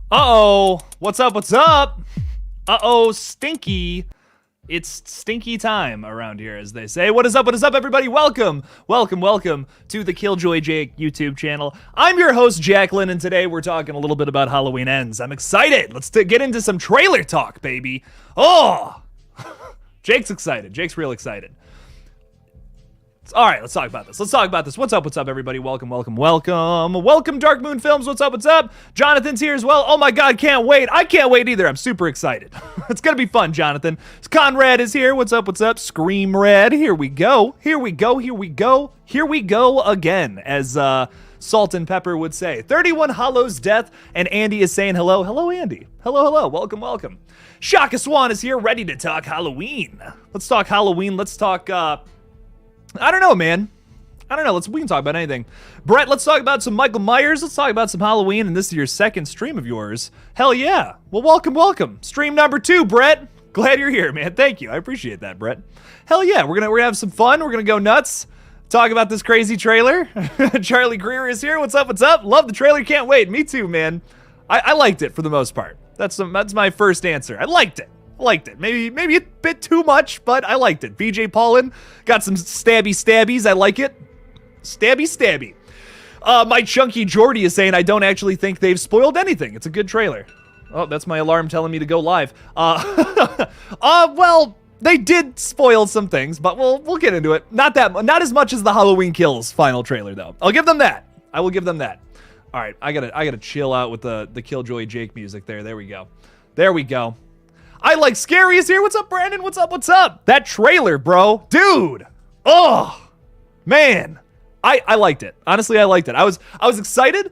Uh-oh. What's up? What's up? Uh-oh, stinky. It's stinky time around here, as they say. What is up, everybody? Welcome to the KillJoy Jake YouTube channel. I'm your host, Jacqueline, and today we're talking a little bit about Halloween Ends. I'm excited. Let's get into some trailer talk, baby. Oh! Jake's excited. Jake's real excited. All right, let's talk about this. What's up, everybody? Welcome, Dark Moon Films. What's up? Jonathan's here as well. Oh my God, can't wait. I can't wait either. I'm super excited. It's gonna be fun, Jonathan. Conrad is here. What's up? Scream Red. Here we go again, as Salt and Pepper would say. 31 Hollows Death, and Andy is saying hello. Hello, Andy. Hello. Welcome. Shaka Swan is here, ready to talk Halloween. Let's talk Halloween. Let's talk, I don't know, man. We can talk about anything. Brett, let's talk about some Michael Myers. Let's talk about some Halloween, and this is your second stream of yours. Hell yeah. Well, welcome. Stream number 2, Brett. Glad you're here, man. Thank you. I appreciate that, Brett. Hell yeah. We're gonna have some fun. We're gonna go nuts. Talk about this crazy trailer. Charlie Greer is here. What's up? Love the trailer. Can't wait. Me too, man. I liked it for the most part. That's my first answer. I liked it. Maybe a bit too much, but I liked it. BJ Paulin got some stabbies. I like it. Stabby. My Chunky Jordy is saying I don't actually think they've spoiled anything. It's a good trailer. Oh, that's my alarm telling me to go live. Well, they did spoil some things, but we'll get into it. Not as much as the Halloween Kills final trailer, though. I'll give them that. I will give them that. All right, I gotta chill out with the KillJoy Jake music there. There we go. I like Scary is here. What's up, Brandon? What's up? That trailer, bro. Dude. Oh, man. I liked it. Honestly, I liked it. I was excited.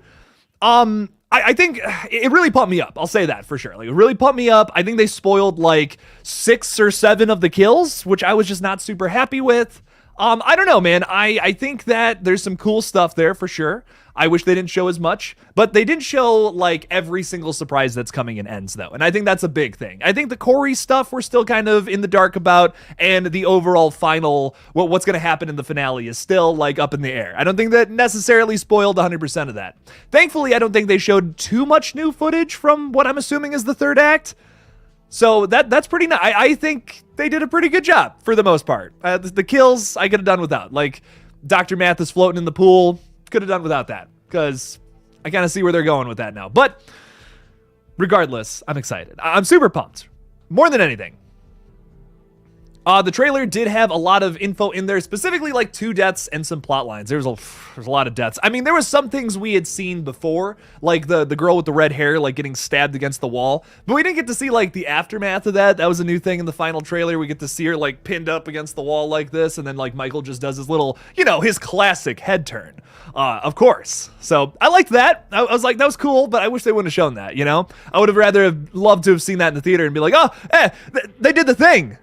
I think it really pumped me up. I'll say that for sure. Like, it really pumped me up. I think they spoiled like 6 or 7 of the kills, which I was just not super happy with. I don't know, man. I think that there's some cool stuff there for sure. I wish they didn't show as much, but they didn't show like every single surprise that's coming in Ends though. And I think that's a big thing. I think the Corey stuff we're still kind of in the dark about, and the overall final, what's going to happen in the finale is still like up in the air. I don't think that necessarily spoiled 100% of that. Thankfully, I don't think they showed too much new footage from what I'm assuming is the third act. So that's pretty nice. I think they did a pretty good job for the most part. The kills I could have done without. Like Dr. Math is floating in the pool. Could have done without that, because I kind of see where they're going with that now. But regardless, I'm excited. I'm super pumped. More than anything. The trailer did have a lot of info in there, specifically like 2 deaths and some plot lines. There's a lot of deaths. I mean, there was some things we had seen before, like the girl with the red hair, like getting stabbed against the wall. But we didn't get to see like the aftermath of that. That was a new thing in the final trailer. We get to see her like pinned up against the wall like this, and then like Michael just does his little, his classic head turn. Of course. So I liked that. I was like, that was cool, but I wish they wouldn't have shown that, I would have rather loved to have seen that in the theater and be like, they did the thing.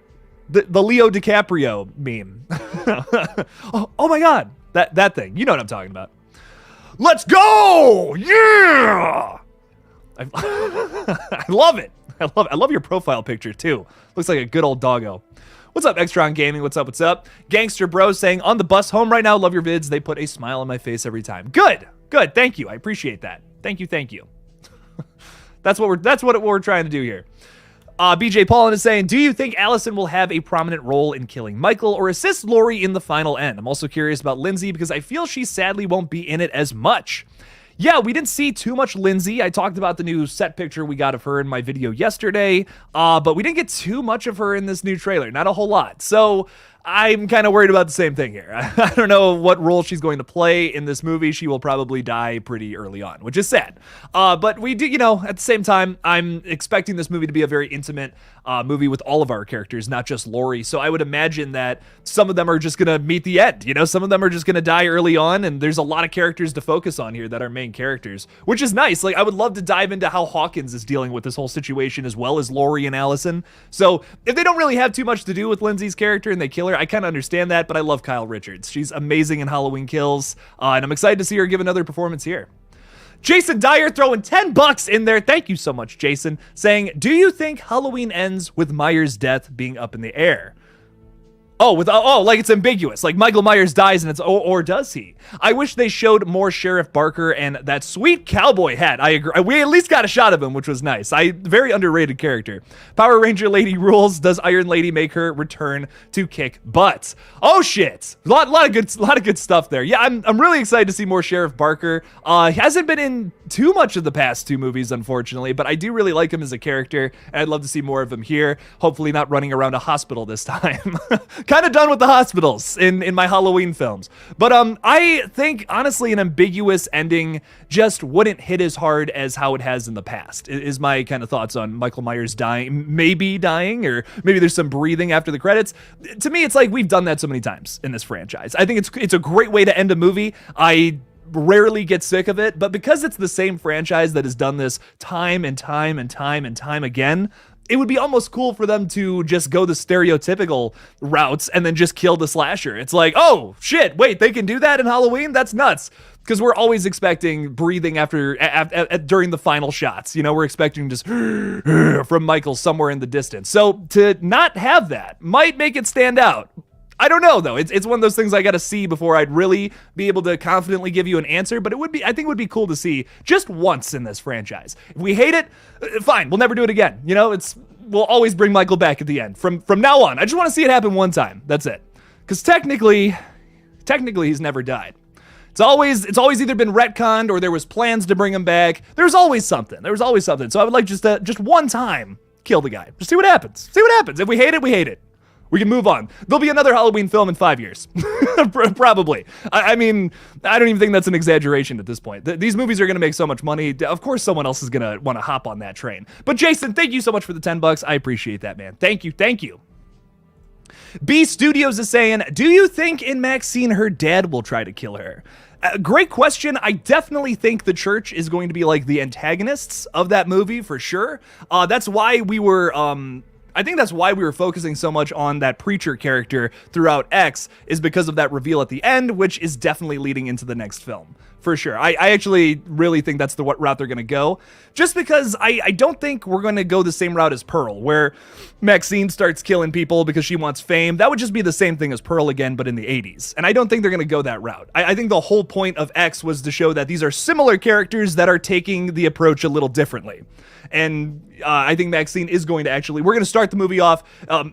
The Leo DiCaprio meme. oh my God, that thing. You know what I'm talking about. Let's go! Yeah! I love it. I love your profile picture too. Looks like a good old doggo. What's up, Extron Gaming? What's up? Gangster Bro saying, on the bus home right now, love your vids. They put a smile on my face every time. Good. Thank you. I appreciate that. Thank you. That's what we're trying to do here. BJ Paulin is saying, do you think Allison will have a prominent role in killing Michael or assist Laurie in the final end? I'm also curious about Lindsay because I feel she sadly won't be in it as much. Yeah, we didn't see too much Lindsay. I talked about the new set picture we got of her in my video yesterday, but we didn't get too much of her in this new trailer. Not a whole lot. So I'm kind of worried about the same thing here. I don't know what role she's going to play in this movie. She will probably die pretty early on, which is sad. But we do, at the same time, I'm expecting this movie to be a very intimate movie with all of our characters, not just Laurie. So I would imagine that some of them are just going to meet the end. Some of them are just going to die early on, and there's a lot of characters to focus on here that are main characters, which is nice. Like, I would love to dive into how Hawkins is dealing with this whole situation as well as Laurie and Allison. So if they don't really have too much to do with Lindsay's character and they kill her, I kind of understand that, but I love Kyle Richards. She's amazing in Halloween Kills, and I'm excited to see her give another performance here. Jason Dyer throwing $10 in there. Thank you so much, Jason. Saying, do you think Halloween ends with Myers' death being up in the air? Like it's ambiguous. Like Michael Myers dies and it's or does he? I wish they showed more Sheriff Barker and that sweet cowboy hat. I agree. We at least got a shot of him, which was nice. Very underrated character. Power Ranger Lady rules. Does Iron Lady make her return to kick butt? Oh shit! A lot of good stuff there. Yeah, I'm really excited to see more Sheriff Barker. He hasn't been in too much of the past 2 movies, unfortunately, but I do really like him as a character, and I'd love to see more of him here. Hopefully, not running around a hospital this time. Kind of done with the hospitals in my Halloween films. But I think, honestly, an ambiguous ending just wouldn't hit as hard as how it has in the past, is my kind of thoughts on Michael Myers maybe dying, or maybe there's some breathing after the credits. To me, it's like we've done that so many times in this franchise. I think it's a great way to end a movie. I rarely get sick of it, but because it's the same franchise that has done this time and time and time and time again, it would be almost cool for them to just go the stereotypical routes and then just kill the slasher. It's like, oh shit, wait, they can do that in Halloween? That's nuts. Because we're always expecting breathing after during the final shots. You know, we're expecting just from Michael somewhere in the distance. So to not have that might make it stand out. I don't know though. It's one of those things I got to see before I'd really be able to confidently give you an answer. But I think it would be cool to see just once in this franchise. If we hate it, fine. We'll never do it again. You know, we'll always bring Michael back at the end. From now on, I just want to see it happen one time. That's it. Because technically, he's never died. It's always either been retconned or there was plans to bring him back. There's always something. So I would like just one time kill the guy. Just see what happens. If we hate it, we hate it. We can move on. There'll be another Halloween film in 5 years. Probably. I mean, I don't even think that's an exaggeration at this point. These movies are going to make so much money. Of course, someone else is going to want to hop on that train. But Jason, thank you so much for the $10. I appreciate that, man. Thank you. B Studios is saying, do you think in Maxine her dad will try to kill her? Great question. I definitely think the church is going to be like the antagonists of that movie for sure. That's why we were... I think that's why we were focusing so much on that preacher character throughout X, is because of that reveal at the end, which is definitely leading into the next film. For sure. I actually really think that's the route they're going to go. Just because I don't think we're going to go the same route as Pearl, where Maxine starts killing people because she wants fame. That would just be the same thing as Pearl again, but in the 80s. And I don't think they're going to go that route. I think the whole point of X was to show that these are similar characters that are taking the approach a little differently. And I think Maxine is going to we're going to start the movie off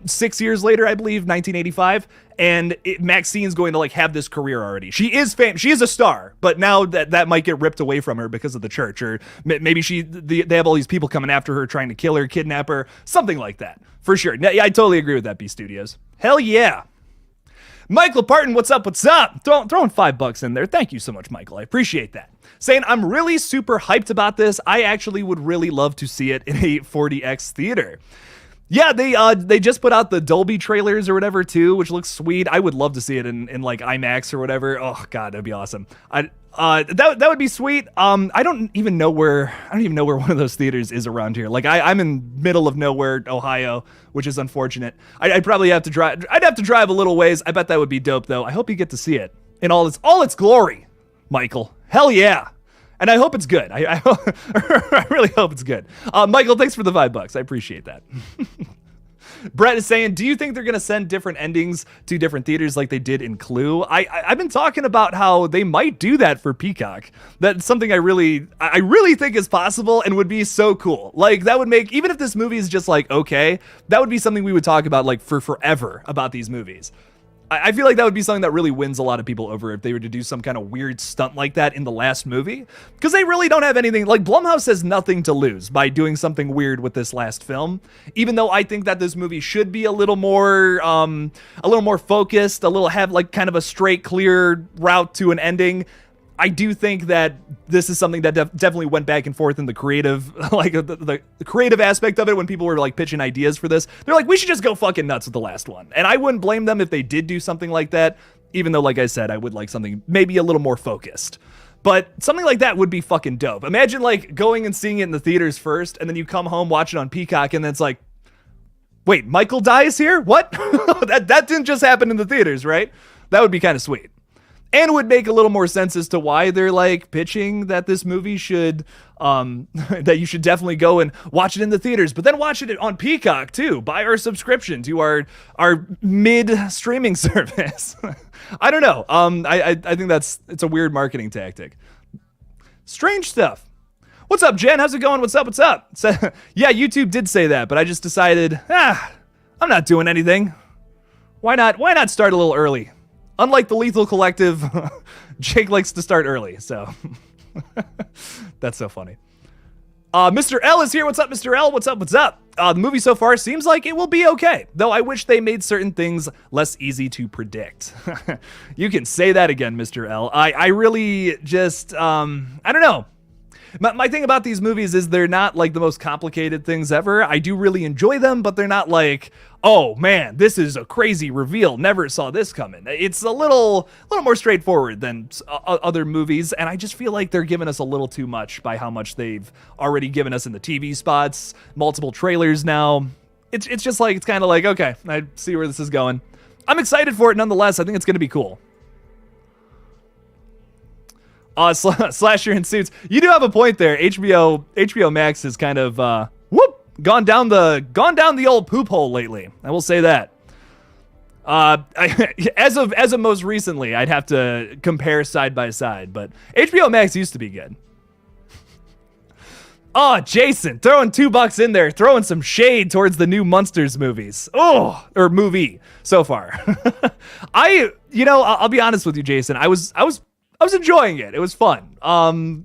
6 years later, I believe, 1985. And Maxine's going to have this career already. She is she is a star, but now that might get ripped away from her because of the church, or maybe they have all these people coming after her, trying to kill her, kidnap her, something like that. For sure. Yeah, I totally agree with that, B Studios. Hell yeah. Michael Parton, what's up? Throwing $5 in there. Thank you so much, Michael. I appreciate that. Saying, I'm really super hyped about this. I actually would really love to see it in a 4DX theater. Yeah, they just put out the Dolby trailers or whatever too, which looks sweet. I would love to see it in IMAX or whatever. Oh god, that'd be awesome. That would be sweet. I don't even know where one of those theaters is around here. I'm in middle of nowhere, Ohio, which is unfortunate. I'd probably have to drive. I'd have to drive a little ways. I bet that would be dope though. I hope you get to see it in all its glory, Michael. Hell yeah. And I hope it's good. I really hope it's good. Michael, thanks for the $5. I appreciate that. Brett is saying, do you think they're going to send different endings to different theaters like they did in Clue? I've been talking about how they might do that for Peacock. That's something I really think is possible and would be so cool. That would make, even if this movie is just okay, that would be something we would talk about for forever about these movies. I feel like that would be something that really wins a lot of people over if they were to do some kind of weird stunt like that in the last movie. Because they really don't have anything, Blumhouse has nothing to lose by doing something weird with this last film. Even though I think that this movie should be a little more focused, have kind of a straight, clear route to an ending. I do think that this is something that definitely went back and forth in the creative, the creative aspect of it when people were pitching ideas for this. They're we should just go fucking nuts with the last one. And I wouldn't blame them if they did do something like that, even though, like I said, I would like something maybe a little more focused. But something like that would be fucking dope. Imagine going and seeing it in the theaters first, and then you come home, watch it on Peacock, and then it's wait, Michael dies here? What? that didn't just happen in the theaters, right? That would be kind of sweet. And would make a little more sense as to why they're like pitching that this movie should, that you should definitely go and watch it in the theaters, but then watch it on Peacock too. Buy our subscription to our mid streaming service. I don't know. I think it's a weird marketing tactic. Strange stuff. What's up, Jen? How's it going? What's up? So, yeah, YouTube did say that, but I just decided, I'm not doing anything. Why not start a little early? Unlike the Lethal Collective, Jake likes to start early, so that's so funny. Mr. L is here. What's up, Mr. L? What's up? The movie so far seems like it will be okay, though I wish they made certain things less easy to predict. You can say that again, Mr. L. I really just, I don't know. My thing about these movies is they're not like the most complicated things ever. I do really enjoy them, but they're not like, oh man, this is a crazy reveal. Never saw this coming. It's a little more straightforward than other movies, and I just feel like they're giving us a little too much by how much they've already given us in the TV spots, multiple trailers now. It's just like, it's kind of like, okay, I see where this is going. I'm excited for it nonetheless. I think it's going to be cool. Slasher in Suits. You do have a point there. HBO Max has kind of gone down the old poop hole lately. I will say that. As of most recently, I'd have to compare side by side, but HBO Max used to be good. Oh, Jason, throwing $2 in there, throwing some shade towards the new Munsters movies. Or movie so far. I'll be honest with you, Jason. I was enjoying it. It was fun.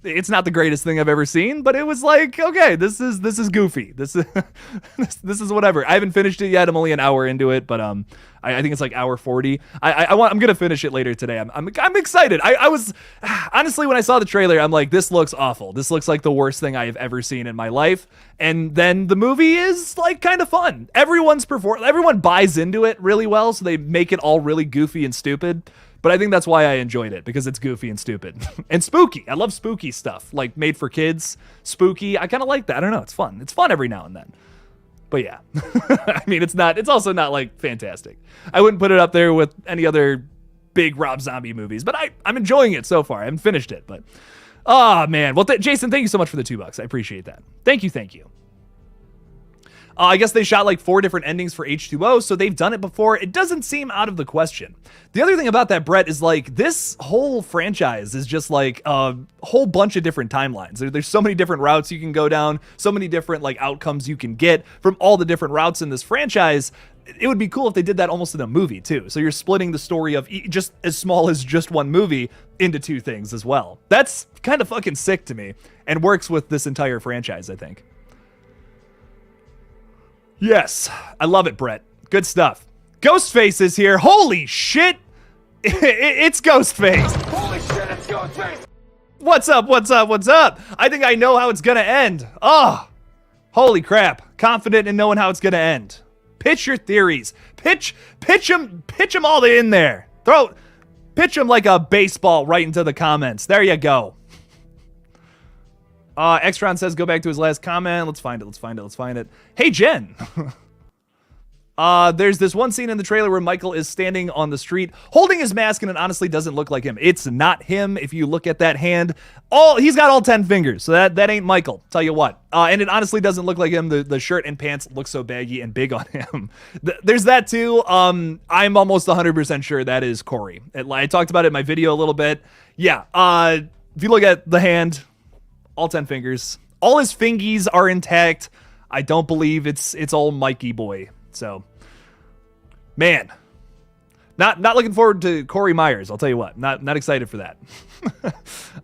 It's not the greatest thing I've ever seen, but it was like, okay, this is goofy. This is whatever. I haven't finished it yet. I'm only an hour into it, but I think it's like hour 40. I'm gonna finish it later today. I'm excited. I was honestly, when I saw the trailer, I'm like, this looks awful. This looks like the worst thing I have ever seen in my life. And then the movie is like kind of fun. Everyone buys into it really well, so they make it all really goofy and stupid. But I think that's why I enjoyed it, because it's goofy and stupid. And spooky. I love spooky stuff, like made for kids, spooky. I kind of like that. I don't know. It's fun. It's fun every now and then. But yeah, I mean, it's also not like fantastic. I wouldn't put it up there with any other big Rob Zombie movies, but I'm enjoying it so far. I haven't finished it, but oh man. Well, Jason, thank you so much for the $2. I appreciate that. Thank you. I guess they shot like 4 different endings for H2O, so they've done it before. It doesn't seem out of the question. The other thing about that, Brett, is like this whole franchise is just like a whole bunch of different timelines. There's so many different routes you can go down, so many different like outcomes you can get from all the different routes in this franchise. It would be cool if they did that almost in a movie too. So you're splitting the story of just as small as just one movie into 2 things as well. That's kind of fucking sick to me and works with this entire franchise, I think. Yes, I love it, Brett. Good stuff. Ghostface is here. Holy shit! It's Ghostface. Holy shit, it's Ghostface! What's up? I think I know how it's gonna end. Oh, holy crap. Confident in knowing how it's gonna end. Pitch your theories. Pitch them all in there. Pitch them like a baseball right into the comments. There you go. Extron says go back to his last comment. Let's find it. Hey, Jen. There's this one scene in the trailer where Michael is standing on the street holding his mask, and it honestly doesn't look like him. It's not him. If you look at that hand, he's got all 10 fingers. So that ain't Michael. Tell you what. And it honestly doesn't look like him. The shirt and pants look so baggy and big on him. There's that too. I'm almost 100% sure that is Corey. I talked about it in my video a little bit. Yeah. If you look at the hand, all 10 fingers. All his fingies are intact. I don't believe it's all Mikey boy. So, man, not looking forward to Corey Myers. I'll tell you what, not excited for that.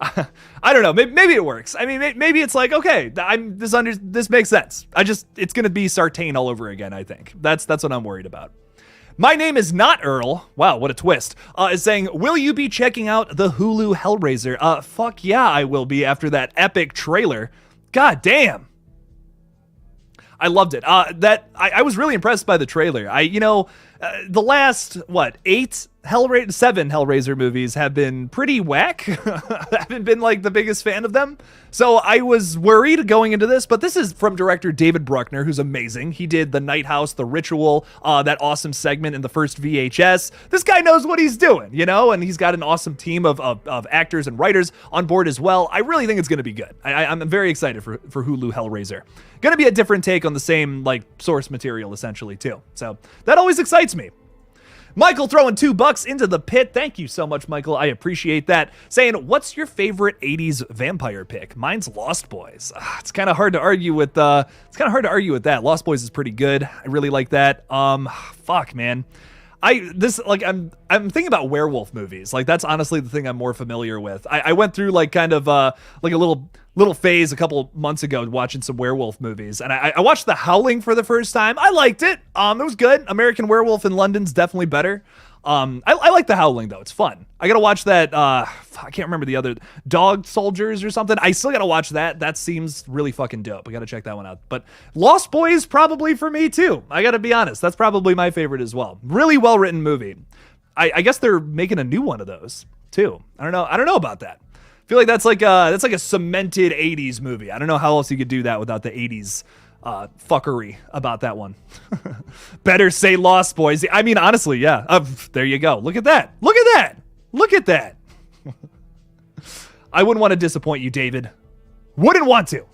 I don't know. Maybe it works. I mean, maybe it's like, okay, this makes sense. It's gonna be Sartain all over again. I think that's what I'm worried about. My name is not Earl. Wow, what a twist. Is saying, will you be checking out the Hulu Hellraiser? Fuck yeah, I will be after that epic trailer. God damn. I loved it. I was really impressed by the trailer. The last, seven Hellraiser movies have been pretty whack. I haven't been like the biggest fan of them. So I was worried going into this, but this is from director David Bruckner, who's amazing. He did The Night House, The Ritual, that awesome segment in the first VHS. This guy knows what he's doing, you know, and he's got an awesome team of actors and writers on board as well. I really think it's going to be good. I'm very excited for Hulu Hellraiser. Going to be a different take on the same like source material essentially too. So that always excites me. Michael throwing $2 into the pit. Thank you so much, Michael. I appreciate that. Saying, what's your favorite 80s vampire pick? Mine's Lost Boys. It's kind of hard to argue with. That. Lost Boys is pretty good. I really like that. Fuck, man. I'm thinking about werewolf movies. Like that's honestly the thing I'm more familiar with. I went through like kind of like a little phase a couple months ago watching some werewolf movies, and I watched The Howling for the first time. I liked it. It was good. American Werewolf in London's definitely better. I like The Howling though. It's fun. I gotta watch that. I can't remember the other Dog Soldiers or something. I still gotta watch that. That seems really fucking dope. I gotta check that one out. But Lost Boys probably for me too. I gotta be honest. That's probably my favorite as well. Really well written movie. I guess they're making a new one of those too. I don't know about that. I feel like that's like a cemented 80s movie. I don't know how else you could do that without the 80s fuckery about that one. Better say Lost Boys. I mean, honestly, yeah. There you go. Look at that. Look at that. Look at that. I wouldn't want to disappoint you, David. Wouldn't want to.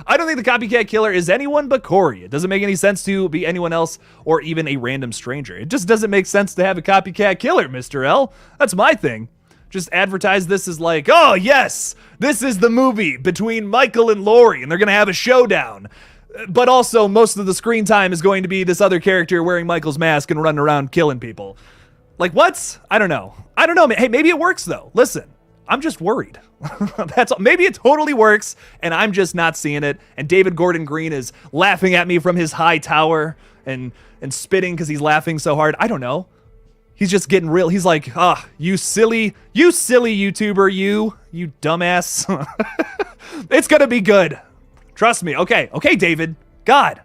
I don't think the copycat killer is anyone but Corey. It doesn't make any sense to be anyone else or even a random stranger. It just doesn't make sense to have a copycat killer, Mr. L. That's my thing. Just advertise this as like, oh yes, this is the movie between Michael and Laurie, and they're going to have a showdown. But also, most of the screen time is going to be this other character wearing Michael's mask and running around killing people. Like, what? I don't know. Hey, maybe it works, though. Listen, I'm just worried. That's all. Maybe it totally works, and I'm just not seeing it. And David Gordon Green is laughing at me from his high tower and spitting because he's laughing so hard. I don't know. He's just getting real. He's like, you silly YouTuber, you dumbass. It's going to be good. Trust me. Okay, David. God.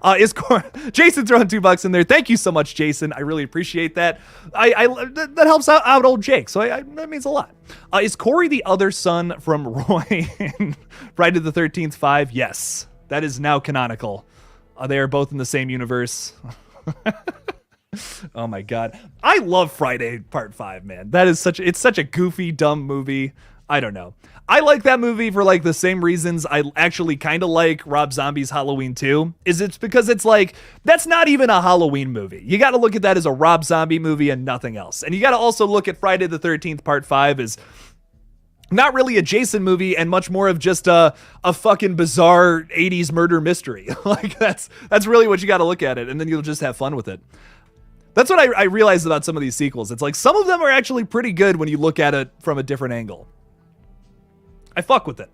Jason throwing $2 in there. Thank you so much, Jason. I really appreciate that. That helps out old Jake, so that means a lot. Is Corey the other son from Roy in Friday the 13th 5? Yes. That is now canonical. They are both in the same universe. Oh my God. I love Friday Part 5, man. It's such a goofy, dumb movie. I don't know. I like that movie for like the same reasons I actually kind of like Rob Zombie's Halloween 2. It's because it's like, that's not even a Halloween movie. You got to look at that as a Rob Zombie movie and nothing else. And you got to also look at Friday the 13th Part 5 as not really a Jason movie and much more of just a fucking bizarre 80s murder mystery. Like that's really what you got to look at it. And then you'll just have fun with it. That's what I realized about some of these sequels. It's like some of them are actually pretty good when you look at it from a different angle. I fuck with it.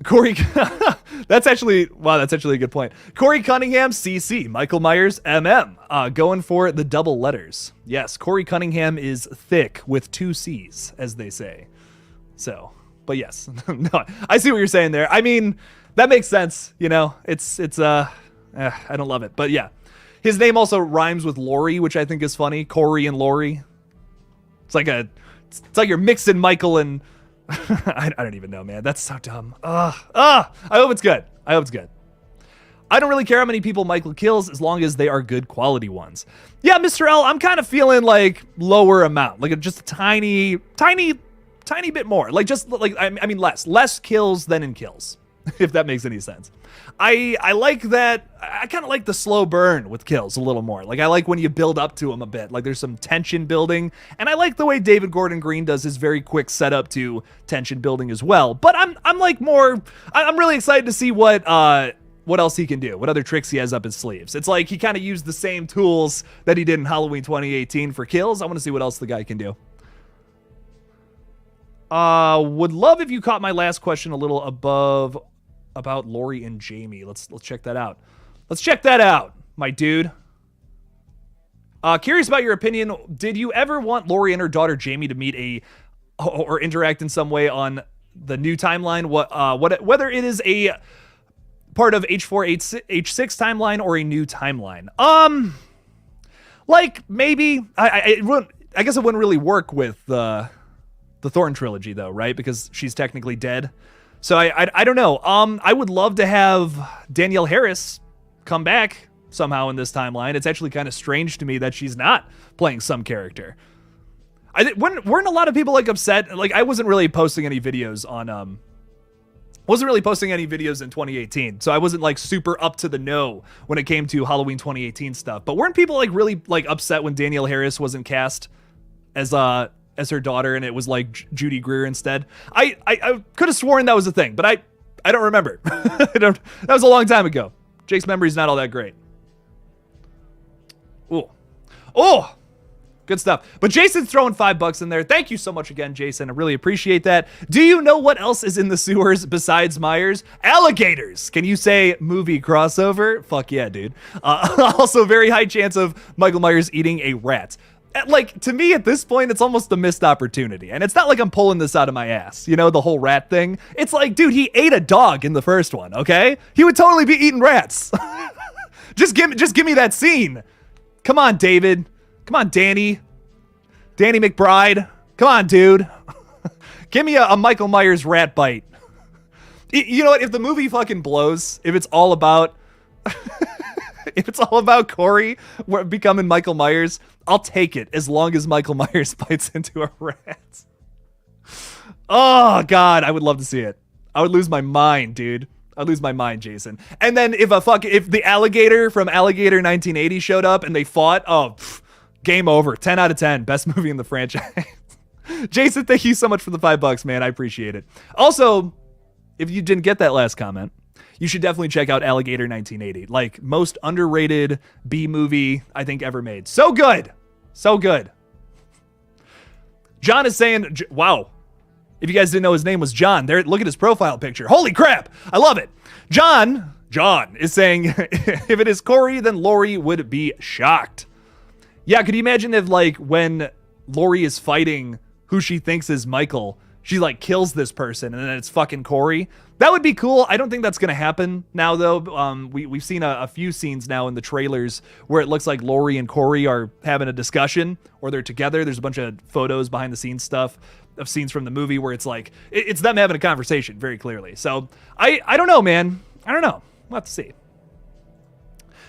Corey, that's actually a good point. Corey Cunningham, CC. Michael Myers, MM. Going for the double letters. Yes, Corey Cunningham is thick with 2 C's, as they say. So, but yes. No, I see what you're saying there. I mean, that makes sense. You know, I don't love it, but yeah. His name also rhymes with Laurie, which I think is funny. Corey and Laurie. It's like you're mixing Michael and I don't even know, man. That's so dumb. I hope it's good. I don't really care how many people Michael kills as long as they are good quality ones. Yeah, Mr. L, I'm kind of feeling like lower amount, like just a tiny bit more. Like just like I mean less kills than in kills, if that makes any sense. I like that. I kind of like the slow burn with kills a little more. Like I like when you build up to them a bit. Like there's some tension building, and I like the way David Gordon Green does his very quick setup to tension building as well. But I'm really excited to see what else he can do, what other tricks he has up his sleeves. It's like he kind of used the same tools that he did in Halloween 2018 for kills. I want to see what else the guy can do. Would love if you caught my last question a little above about Laurie and Jamie. Let's check that out. Let's check that out, my dude. Curious about your opinion. Did you ever want Laurie and her daughter Jamie to meet or interact in some way on the new timeline? Whether it is a part of H4, H6 timeline or a new timeline? Like maybe I guess it wouldn't really work with the Thorn trilogy though, right? Because she's technically dead. So I don't know. I would love to have Danielle Harris come back somehow in this timeline. It's actually kind of strange to me that she's not playing some character. Weren't a lot of people like upset? Like I wasn't really posting any videos on wasn't really posting any videos in 2018, so I wasn't like super up to the know when it came to Halloween 2018 stuff. But weren't people like really like upset when Danielle Harris wasn't cast as her daughter and it was like Judy Greer instead? I could have sworn that was a thing, but I don't remember. That was a long time ago. Jake's memory's not all that great. Oh, good stuff. But Jason's throwing $5 in there. Thank you so much again, Jason. I really appreciate that. Do you know what else is in the sewers besides Myers? Alligators. Can you say movie crossover? Fuck yeah, dude. Also, very high chance of Michael Myers eating a rat. Like, to me at this point, it's almost a missed opportunity. And it's not like I'm pulling this out of my ass, you know, the whole rat thing. It's like, dude, he ate a dog in the first one, okay? He would totally be eating rats. Just give me that scene. Come on, David. Come on, Danny McBride. Come on, dude. Give me a Michael Myers rat bite. You know what? If the movie fucking blows, if it's all about Corey becoming Michael Myers, I'll take it as long as Michael Myers bites into a rat. Oh, God, I would love to see it. I would lose my mind, dude. I'd lose my mind, Jason. And then if the alligator from Alligator 1980 showed up and they fought, game over. 10 out of 10. Best movie in the franchise. Jason, thank you so much for the $5, man. I appreciate it. Also, if you didn't get that last comment, you should definitely check out Alligator 1980. Like, most underrated B movie I think ever made. So good. So good. John is saying, wow. If you guys didn't know his name was John, there, look at his profile picture. Holy crap. I love it. John is saying, if it is Corey, then Laurie would be shocked. Yeah, could you imagine if, like, when Laurie is fighting who she thinks is Michael, she, like, kills this person, and then it's fucking Corey? That would be cool. I don't think that's going to happen now, though. We've seen a few scenes now in the trailers where it looks like Laurie and Corey are having a discussion, or they're together. There's a bunch of photos, behind-the-scenes stuff of scenes from the movie where it's like, it's them having a conversation, very clearly. So, I don't know, man. I don't know. We'll have to see.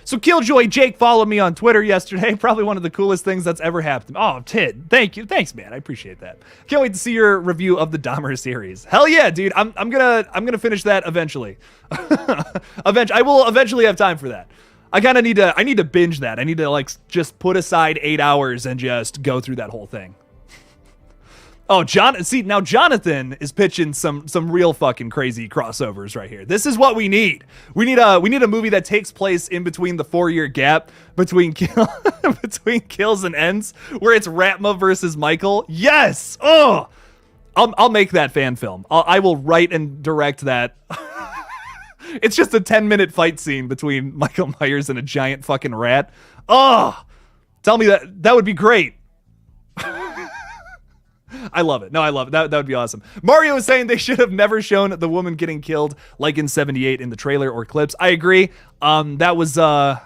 So KillJoy Jake followed me on Twitter yesterday. Probably one of the coolest things that's ever happened. Oh, Tid, thank you. Thanks, man. I appreciate that. Can't wait to see your review of the Dahmer series. Hell yeah, dude. I'm gonna finish that eventually. I will eventually have time for that. I need to binge that. I need to like just put aside 8 hours and just go through that whole thing. Oh, now Jonathan is pitching some real fucking crazy crossovers right here. This is what we need. We need a movie that takes place in between the 4-year gap between kills and ends, where it's Ratma versus Michael. Yes. Oh, I'll make that fan film. I will write and direct that. It's just a 10-minute fight scene between Michael Myers and a giant fucking rat. Oh, tell me that would be great. I love it. No, I love it. That would be awesome. Mario is saying they should have never shown the woman getting killed like in 78 in the trailer or clips. I agree. That was, I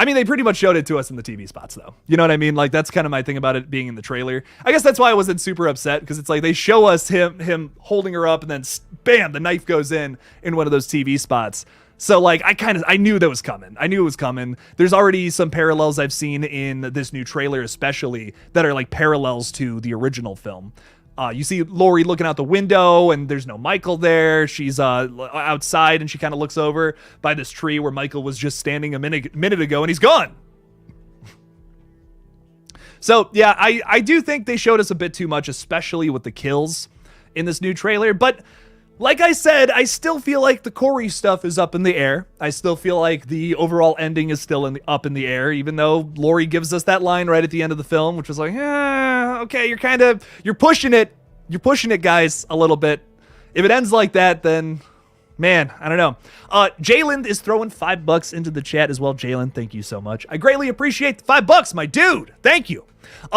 mean, they pretty much showed it to us in the TV spots, though. You know what I mean? Like, that's kind of my thing about it being in the trailer. I guess that's why I wasn't super upset, because it's like they show us him holding her up, and then bam, the knife goes in one of those TV spots. So, like, I knew that was coming. I knew it was coming. There's already some parallels I've seen in this new trailer, especially, that are, like, parallels to the original film. You see Laurie looking out the window, and there's no Michael there. She's outside, and she kind of looks over by this tree where Michael was just standing a minute ago, and he's gone. So, yeah, I do think they showed us a bit too much, especially with the kills in this new trailer, but like I said, I still feel like the Corey stuff is up in the air. I still feel like the overall ending is still up in the air, even though Laurie gives us that line right at the end of the film, which was like, okay, you're pushing it. You're pushing it, guys, a little bit. If it ends like that, then, man, I don't know. Jalen is throwing $5 into the chat as well. Jalen, thank you so much. I greatly appreciate the $5, my dude. Thank you.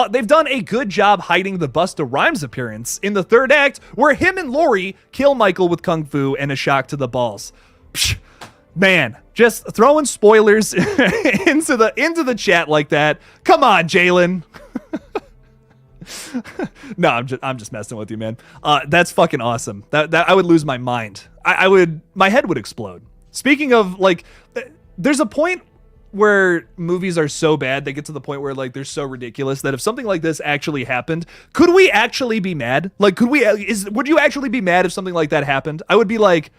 They've done a good job hiding the Busta Rhymes appearance in the third act, where him and Laurie kill Michael with Kung Fu and a shock to the balls. Psh, man, just throwing spoilers into the chat like that. Come on, Jalen. No, I'm just messing with you, man. That's fucking awesome. That I would lose my mind. My head would explode. Speaking of, like, there's a point where movies are so bad, they get to the point where, like, they're so ridiculous that if something like this actually happened, could we actually be mad? Like, would you actually be mad if something like that happened? I would be like,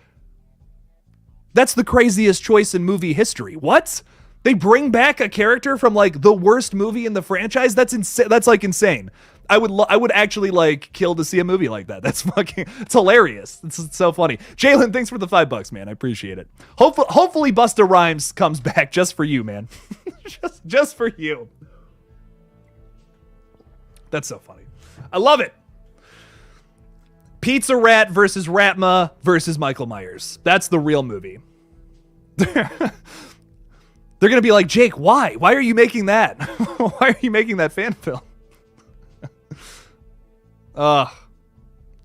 that's the craziest choice in movie history. What? They bring back a character from, like, the worst movie in the franchise? That's insane. That's, like, insane. I would actually, like, kill to see a movie like that. That's fucking, it's hilarious. It's so funny. Jalen, thanks for the $5, man. I appreciate it. Hopefully Busta Rhymes comes back just for you, man. just for you. That's so funny. I love it. Pizza Rat versus Ratma versus Michael Myers. That's the real movie. They're going to be like, Jake, why? Why are you making that? Why are you making that fan film?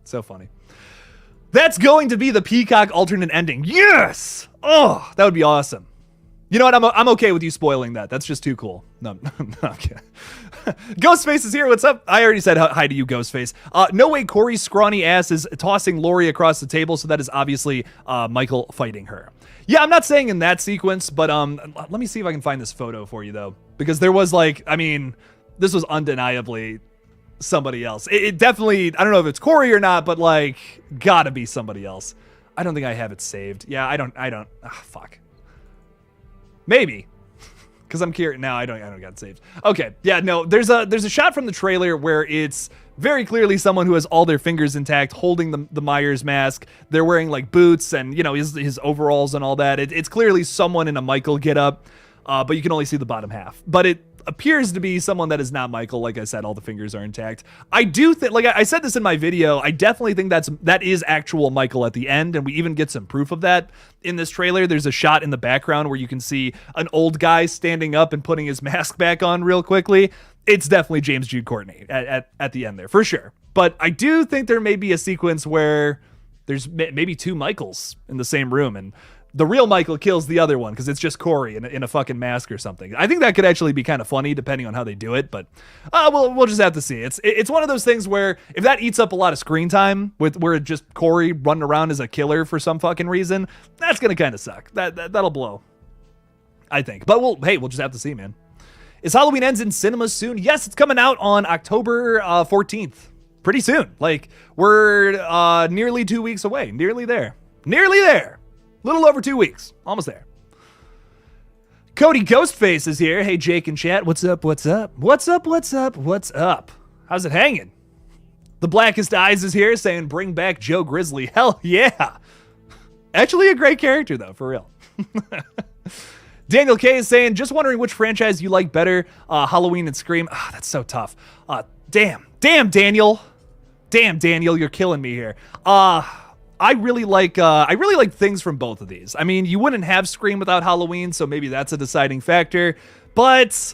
So funny. That's going to be the Peacock alternate ending. Yes! Oh, that would be awesome. You know what? I'm okay with you spoiling that. That's just too cool. No, I'm kidding. Ghostface is here. What's up? I already said hi to you, Ghostface. No way Corey's scrawny ass is tossing Lori across the table, so that is obviously Michael fighting her. Yeah, I'm not saying in that sequence, but let me see if I can find this photo for you, though. Because there was, like, I mean, this was undeniably somebody else. It definitely, I don't know if it's Corey or not, but, like, gotta be somebody else. I don't think I have it saved. Yeah, I don't, fuck. Maybe. Because I'm curious now. I don't got it saved. Okay, yeah, no, there's a shot from the trailer where it's very clearly someone who has all their fingers intact holding the Myers mask. They're wearing, like, boots and, you know, his overalls and all that. It's clearly someone in a Michael getup, but you can only see the bottom half. But it appears to be someone that is not Michael. Like I said, all the fingers are intact. I do think, like I said this in my video, I definitely think that is actual Michael at the end, and we even get some proof of that in this trailer. There's a shot in the background where you can see an old guy standing up and putting his mask back on real quickly. It's definitely James Jude Courtney at the end there, for sure. But I do think there may be a sequence where there's maybe two Michaels in the same room, and the real Michael kills the other one because it's just Corey in a fucking mask or something. I think that could actually be kind of funny depending on how they do it, but we'll just have to see. It's one of those things where if that eats up a lot of screen time with where just Corey running around as a killer for some fucking reason, that's gonna kind of suck. That'll blow, I think. But we'll just have to see, man. Is Halloween Ends in cinemas soon? Yes, it's coming out on October 14th. Pretty soon. Like, we're nearly 2 weeks away. Nearly there. Little over 2 weeks. Almost there. Cody Ghostface is here. Hey, Jake and chat. What's up? What's up? What's up? What's up? What's up? How's it hanging? The Blackest Eyes is here saying, bring back Joe Grizzly. Hell yeah. Actually a great character, though, for real. Daniel K is saying, just wondering which franchise you like better, Halloween and Scream. That's so tough. Damn, Daniel. Damn, Daniel, you're killing me here. I really like things from both of these. I mean, you wouldn't have Scream without Halloween, so maybe that's a deciding factor. But,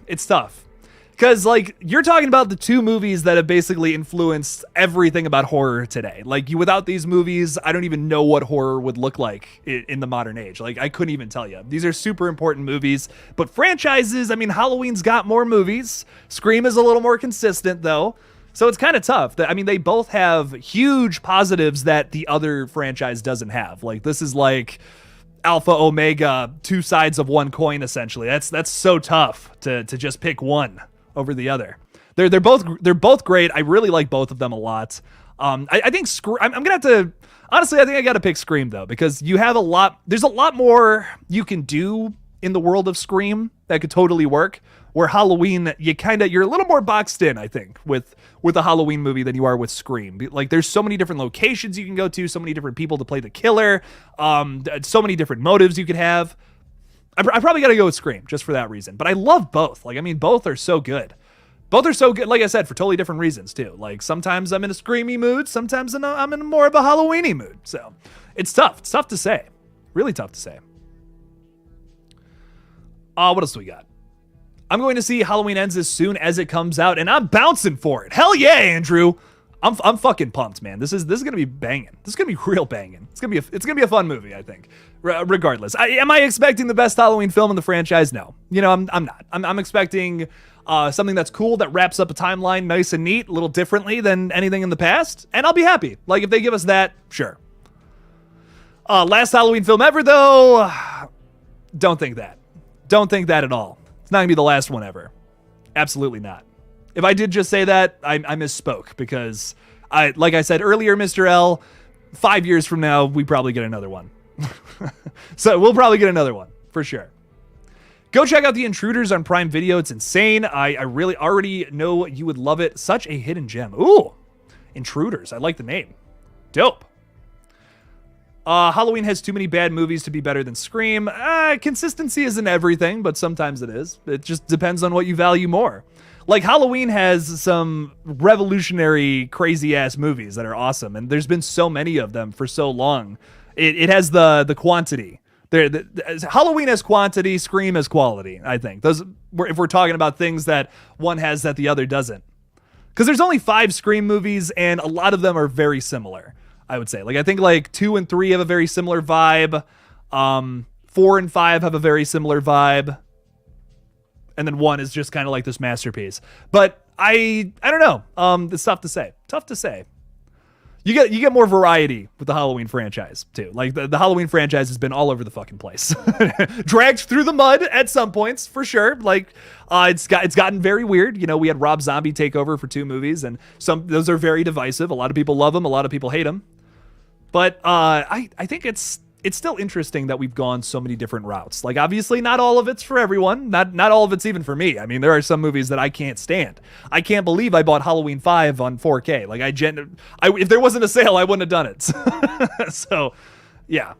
it's tough. Because, like, you're talking about the two movies that have basically influenced everything about horror today. Like, without these movies, I don't even know what horror would look like in the modern age. Like, I couldn't even tell you. These are super important movies. But franchises, I mean, Halloween's got more movies. Scream is a little more consistent, though. So it's kind of tough. I mean, they both have huge positives that the other franchise doesn't have. Like, this is like alpha, omega, two sides of one coin, essentially. That's so tough to just pick one over the other. They're both great. I really like both of them a lot. I think I'm gonna have to, honestly, I think I gotta pick Scream, though, because there's a lot more you can do in the world of Scream that could totally work. Where Halloween, you're a little more boxed in, I think, with a Halloween movie than you are with Scream. Like, there's so many different locations you can go to, so many different people to play the killer, so many different motives you could have. I probably got to go with Scream just for that reason. But I love both. Like, I mean, both are so good. Both are so good, like I said, for totally different reasons, too. Like, sometimes I'm in a screamy mood, sometimes I'm in more of a Halloween-y mood. So, it's tough. It's tough to say. Really tough to say. What else do we got? I'm going to see Halloween Ends as soon as it comes out, and I'm bouncing for it. Hell yeah, Andrew. I'm fucking pumped, man. This is gonna be banging. This is gonna be real banging. It's gonna be a fun movie, I think. Regardless, am I expecting the best Halloween film in the franchise? No. I'm not. I'm expecting something that's cool, that wraps up a timeline nice and neat, a little differently than anything in the past, and I'll be happy. Like, if they give us that, sure. Last Halloween film ever, though. Don't think that. Don't think that at all. It's not gonna be the last one ever. Absolutely not. If I did just say that, I misspoke, because like I said earlier, Mr. L, 5 years from now, we probably get another one. So we'll probably get another one for sure. Go check out The Intruders on Prime Video. It's insane. I really already know you would love it. Such a hidden gem. Ooh, Intruders. I like the name. Dope. Halloween has too many bad movies to be better than Scream. Consistency isn't everything, but sometimes it is. It just depends on what you value more. Like, Halloween has some revolutionary, crazy-ass movies that are awesome, and there's been so many of them for so long. It has the quantity. Halloween has quantity, Scream has quality, I think. If we're talking about things that one has that the other doesn't. Because there's only 5 Scream movies, and a lot of them are very similar, I would say. Like, I think, 2 and 3 have a very similar vibe. 4 and 5 have a very similar vibe. And then 1 is just kind of like this masterpiece. But I don't know. It's tough to say. Tough to say. You get more variety with the Halloween franchise too. Like, the Halloween franchise has been all over the fucking place. Dragged through the mud at some points, for sure. Like, it's gotten very weird. We had Rob Zombie take over for 2 movies, and those are very divisive. A lot of people love him, a lot of people hate him. But I think it's still interesting that we've gone so many different routes. Like, obviously not all of it's for everyone. Not all of it's even for me. I mean, there are some movies that I can't stand. I can't believe I bought Halloween 5 on 4K. Like, if there wasn't a sale, I wouldn't have done it. So, yeah.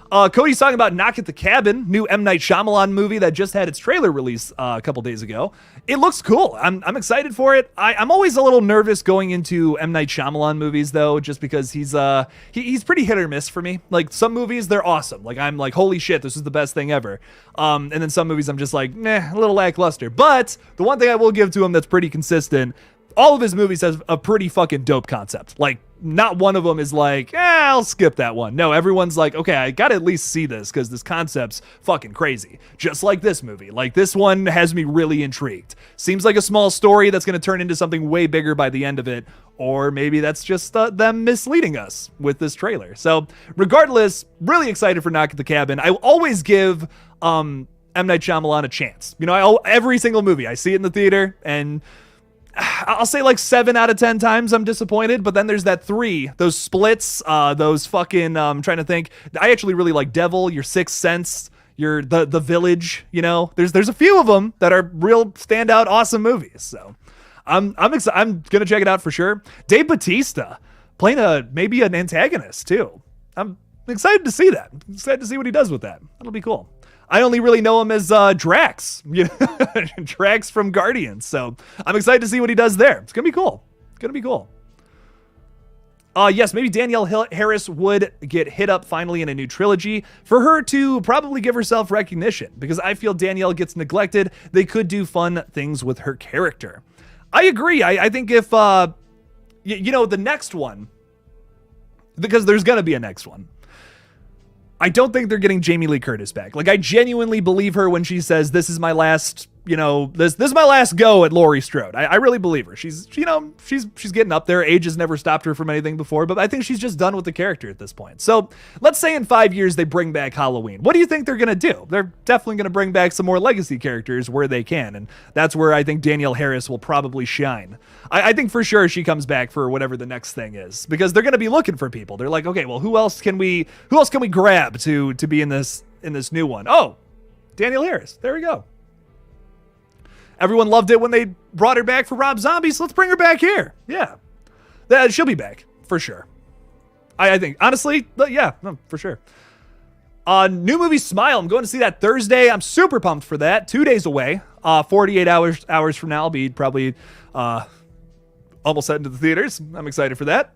Cody's talking about Knock at the Cabin, new M. Night Shyamalan movie that just had its trailer release a couple days ago. It looks cool. I'm excited for it. I'm always a little nervous going into M. Night Shyamalan movies, though, just because he's pretty hit or miss for me. Like, some movies, they're awesome. Like, I'm like, holy shit, this is the best thing ever. And then some movies, I'm just like, a little lackluster. But the one thing I will give to him that's pretty consistent, all of his movies has a pretty fucking dope concept. Like, not one of them is like, I'll skip that one. No, everyone's like, okay, I gotta at least see this because this concept's fucking crazy. Just like this movie. Like, this one has me really intrigued. Seems like a small story that's gonna turn into something way bigger by the end of it. Or maybe that's just them misleading us with this trailer. So, regardless, really excited for Knock at the Cabin. I always give M. Night Shyamalan a chance. Every single movie, I see it in the theater, and I'll say like 7 out of 10 times I'm disappointed, but then there's that 3, those splits, those fucking, I'm trying to think. I actually really like Devil, Your Sixth Sense, the Village, there's a few of them that are real standout, awesome movies. So I'm excited. I'm going to check it out for sure. Dave Bautista playing maybe an antagonist too. I'm excited to see that. I'm excited to see what he does with that. That'll be cool. I only really know him as Drax, Drax from Guardians. So I'm excited to see what he does there. It's going to be cool. It's going to be cool. Yes, maybe Danielle Harris would get hit up finally in a new trilogy for her to probably give herself recognition, because I feel Danielle gets neglected. They could do fun things with her character. I agree. I think if, the next one, because there's going to be a next one, I don't think they're getting Jamie Lee Curtis back. Like, I genuinely believe her when she says, this is my last, this is my last go at Laurie Strode. I really believe her. She's getting up there. Age has never stopped her from anything before, but I think she's just done with the character at this point. So let's say in 5 years they bring back Halloween. What do you think they're going to do? They're definitely going to bring back some more legacy characters where they can. And that's where I think Danielle Harris will probably shine. I think for sure she comes back for whatever the next thing is, because they're going to be looking for people. They're like, okay, well, who else can we grab to be in this new one? Oh, Danielle Harris. There we go. Everyone loved it when they brought her back for Rob Zombie, so let's bring her back here. Yeah. She'll be back, for sure. I think, honestly, yeah, no, for sure. New movie Smile. I'm going to see that Thursday. I'm super pumped for that. 2 days away. 48 hours from now, I'll be probably almost heading to the theaters. I'm excited for that.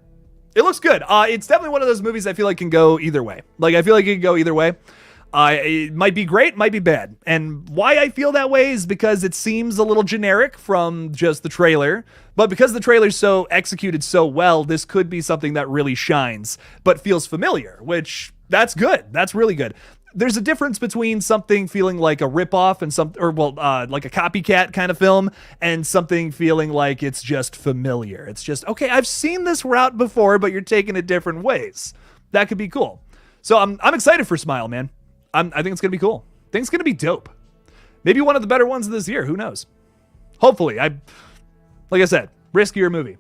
It looks good. It's definitely one of those movies I feel like can go either way. Like, I feel like it can go either way. It might be great, might be bad. And why I feel that way is because it seems a little generic from just the trailer. But because the trailer's so executed so well, this could be something that really shines, but feels familiar, which that's good. That's really good. There's a difference between something feeling like a ripoff and like a copycat kind of film, and something feeling like it's just familiar. It's just, okay, I've seen this route before, but you're taking it different ways. That could be cool. So I'm excited for Smile, man. I think it's gonna be cool. I think it's gonna be dope. Maybe one of the better ones of this year. Who knows? Hopefully. Like I said, riskier movie.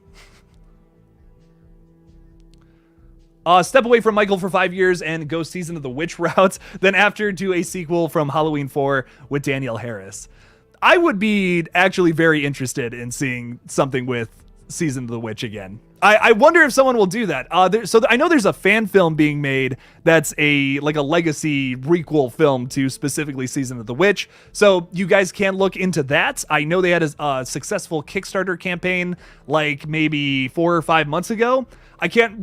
Step away from Michael for 5 years and go Season of the Witch route. Then after, do a sequel from Halloween 4 with Danielle Harris. I would be actually very interested in seeing something with Season of the Witch again. I wonder if someone will do that. I know there's a fan film being made that's a legacy requel film to specifically Season of the Witch. So you guys can look into that. I know they had a successful Kickstarter campaign like maybe 4 or 5 months ago.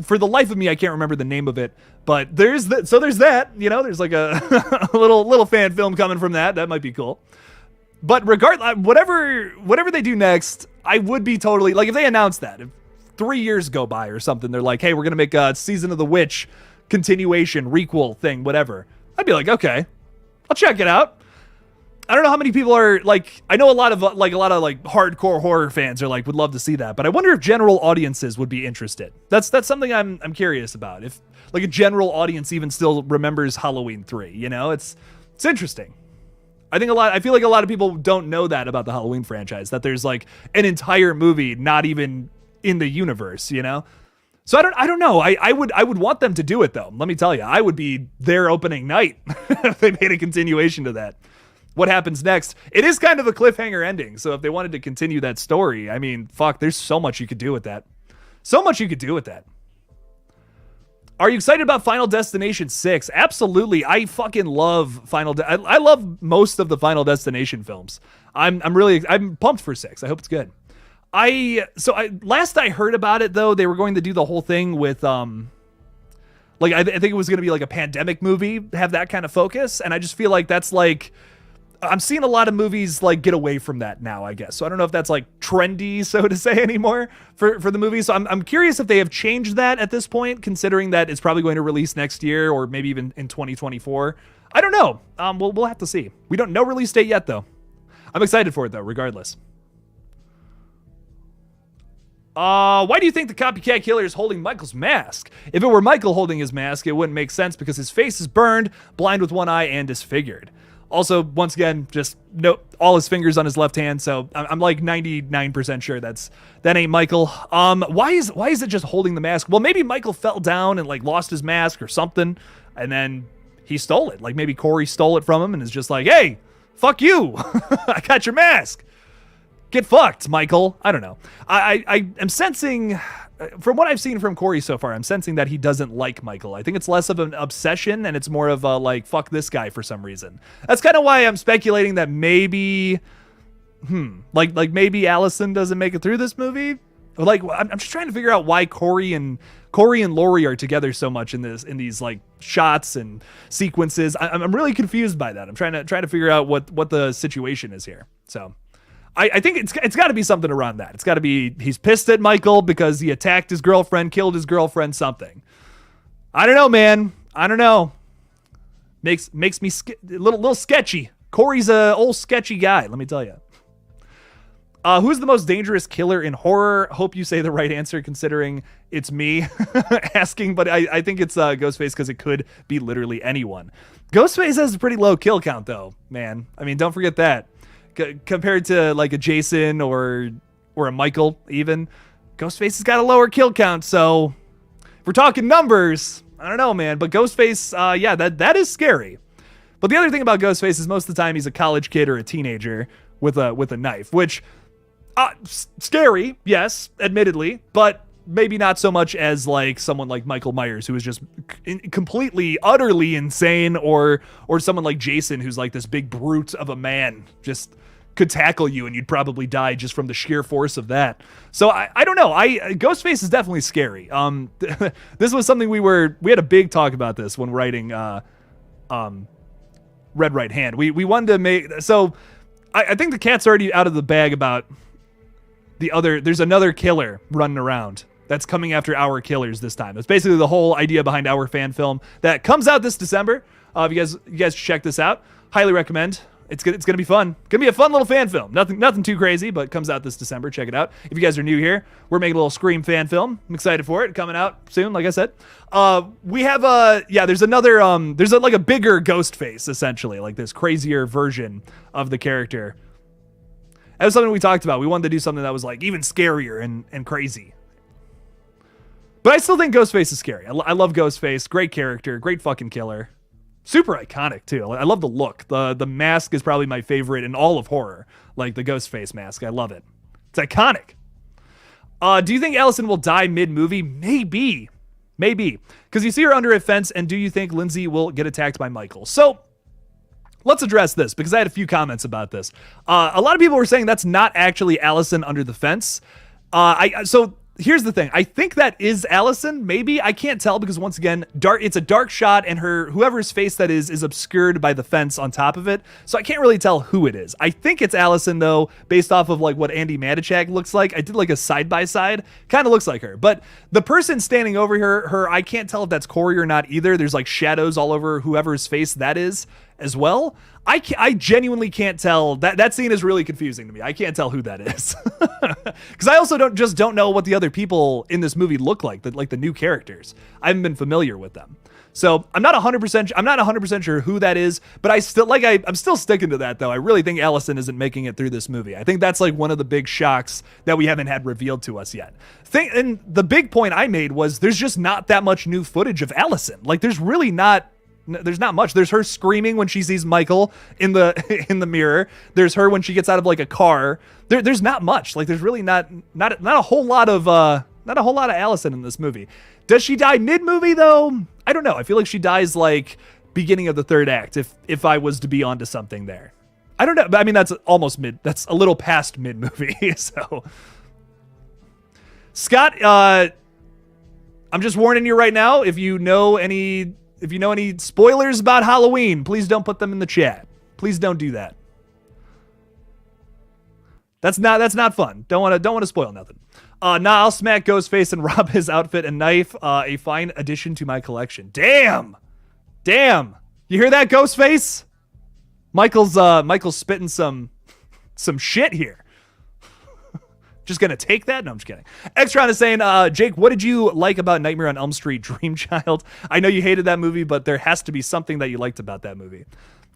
For the life of me, I can't remember the name of it, but there's that, you know, there's like a little fan film coming from that. That might be cool. But regardless, whatever they do next, I would be totally, like, if they announce that, if 3 years go by or something, they're like, hey, we're going to make a Season of the Witch continuation, requel thing, whatever. I'd be like, okay, I'll check it out. I don't know how many people are like, I know a lot of hardcore horror fans are like, would love to see that, but I wonder if general audiences would be interested. That's something I'm curious about. If like a general audience even still remembers Halloween 3, you know, it's interesting. I feel like a lot of people don't know that about the Halloween franchise, that there's like an entire movie not even in the universe, you know? So I don't know. I would want them to do it though. Let me tell you, I would be there opening night if they made a continuation to that. What happens next? It is kind of a cliffhanger ending. So if they wanted to continue that story, I mean, fuck, there's so much you could do with that. So much you could do with that. Are you excited about Final Destination 6? Absolutely. I fucking love I love most of the Final Destination films. I'm pumped for 6. I hope it's good. Last I heard about it though, they were going to do the whole thing with I think it was going to be like a pandemic movie, have that kind of focus, and I just feel like that's like, I'm seeing a lot of movies like get away from that now, I guess. So I don't know if that's like trendy, so to say, anymore for the movie. So I'm curious if they have changed that at this point, considering that it's probably going to release next year or maybe even in 2024. I don't know. We'll have to see. We don't know release date yet though. I'm excited for it though, regardless. Why do you think the copycat killer is holding Michael's mask? If it were Michael holding his mask, it wouldn't make sense because his face is burned, blind with one eye, and disfigured. Also, once again, just no, all his fingers on his left hand, so I'm like 99% sure that ain't Michael. Why is it just holding the mask? Well, maybe Michael fell down and like lost his mask or something, and then he stole it. Like maybe Corey stole it from him and is just like, hey, fuck you, I got your mask. Get fucked, Michael. I don't know. I am sensing, from what I've seen from Corey so far, I'm sensing that he doesn't like Michael. I think it's less of an obsession and it's more of a like, fuck this guy for some reason. That's kind of why I'm speculating that maybe, like maybe Allison doesn't make it through this movie. Like, I'm just trying to figure out why Corey and Laurie are together so much in these like shots and sequences. I'm really confused by that. I'm trying to figure out what the situation is here. So I think it's got to be something around that. It's got to be he's pissed at Michael because he attacked his girlfriend, killed his girlfriend, something. I don't know, man. I don't know. Makes me a little sketchy. Corey's a old sketchy guy, let me tell you. Who's the most dangerous killer in horror? Hope you say the right answer considering it's me asking, but I think it's Ghostface because it could be literally anyone. Ghostface has a pretty low kill count though, man. I mean, don't forget that. Compared to like a Jason or a Michael even, Ghostface has got a lower kill count. So if we're talking numbers, I don't know, man. But Ghostface, yeah, that is scary. But the other thing about Ghostface is most of the time he's a college kid or a teenager with a knife, which scary, yes, admittedly, but maybe not so much as like someone like Michael Myers, who is just completely, utterly insane, or someone like Jason, who's like this big brute of a man, just could tackle you and you'd probably die just from the sheer force of that. So I don't know. Ghostface is definitely scary. This was something we had a big talk about this when writing red right hand. We wanted to make, so I think the cat's already out of the bag about there's another killer running around that's coming after our killers this time. That's basically the whole idea behind our fan film that comes out this December. If you guys should check this out. Highly recommend. It's gonna be fun. Gonna be a fun little fan film. Nothing too crazy, but comes out this December. Check it out. If you guys are new here, we're making a little Scream fan film. I'm excited for it. Coming out soon, like I said. We have there's another like a bigger ghost face, essentially, like this crazier version of the character. That was something we talked about. We wanted to do something that was like even scarier and crazy. But I still think Ghostface is scary. I love Ghostface. Great character. Great fucking killer. Super iconic, too. I love the look. The mask is probably my favorite in all of horror. Like the Ghostface mask. I love it. It's iconic. Do you think Allison will die mid-movie? Maybe. Because you see her under a fence, and do you think Lindsay will get attacked by Michael? So, let's address this, because I had a few comments about this. A lot of people were saying that's not actually Allison under the fence. So here's the thing. I think that is Allison. Maybe. I can't tell because, once again, it's a dark shot, and whoever's face that is obscured by the fence on top of it. So I can't really tell who it is. I think it's Allison, though, based off of like what Andy Matichak looks like. I did like a side-by-side. Kind of looks like her. But the person standing over her, I can't tell if that's Corey or not either. There's like shadows all over whoever's face that is as well. I genuinely can't tell. That scene is really confusing to me. I can't tell who that is. Because I also don't know what the other people in this movie look like the new characters. I haven't been familiar with them. So I'm not 100% sure who that is, but I'm still sticking to that though. I really think Allison isn't making it through this movie. I think that's like one of the big shocks that we haven't had revealed to us yet. And the big point I made was there's just not that much new footage of Allison. Like there's not much. There's her screaming when she sees Michael in the mirror. There's her when she gets out of like a car. There's not much. Like there's really not a whole lot of Allison in this movie. Does she die mid-movie though? I don't know. I feel like she dies like beginning of the third act if I was to be onto something there. I don't know. But I mean that's almost that's a little past mid-movie. So Scott, I'm just warning you right now, if you know any spoilers about Halloween, please don't put them in the chat. Please don't do that. That's not fun. Don't want to spoil nothing. I'll smack Ghostface and rob his outfit and knife. A fine addition to my collection. Damn. You hear that, Ghostface? Michael's spitting some shit here. Just gonna take that? No, I'm just kidding. Extron is saying, Jake, what did you like about Nightmare on Elm Street Dream Child? I know you hated that movie, but there has to be something that you liked about that movie.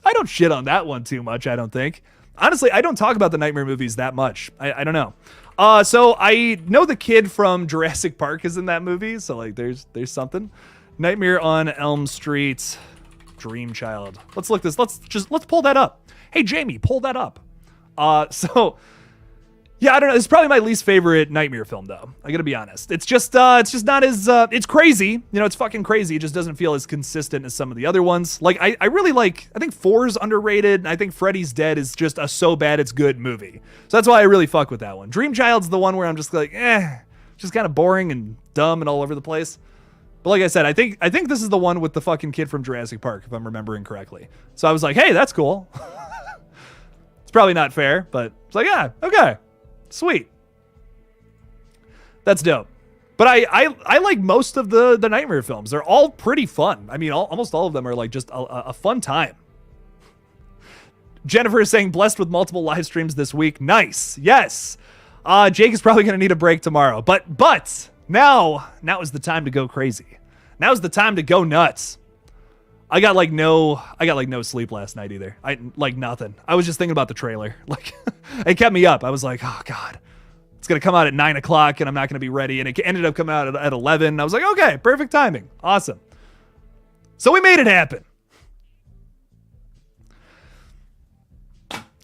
I don't shit on that one too much, I don't think. Honestly, I don't talk about the Nightmare movies that much. I don't know. So I know the kid from Jurassic Park is in that movie, so like there's something. Nightmare on Elm Street Dream Child. Let's look this. Let's pull that up. Hey Jamie, pull that up. Yeah, I don't know. It's probably my least favorite Nightmare film, though. I gotta be honest. It's just not as, it's crazy. You know, it's fucking crazy. It just doesn't feel as consistent as some of the other ones. Like, I really like, I think 4's underrated, and I think Freddy's Dead is just a so bad it's good movie. So that's why I really fuck with that one. Dream Child's the one where I'm just like, just kind of boring and dumb and all over the place. But like I said, I think this is the one with the fucking kid from Jurassic Park, if I'm remembering correctly. So I was like, hey, that's cool. It's probably not fair, but it's like, yeah, okay. Sweet. That's dope. But I like most of the Nightmare films. They're all pretty fun. I mean, almost all of them are like just a fun time. Jennifer is saying blessed with multiple live streams this week. Nice. Yes. Jake is probably going to need a break tomorrow. But now is the time to go crazy. Now is the time to go nuts. I got no sleep last night either. I like nothing. I was just thinking about the trailer. Like it kept me up. I was like, oh God, it's going to come out at 9:00 and I'm not going to be ready. And it ended up coming out at 11. I was like, okay, perfect timing. Awesome. So we made it happen.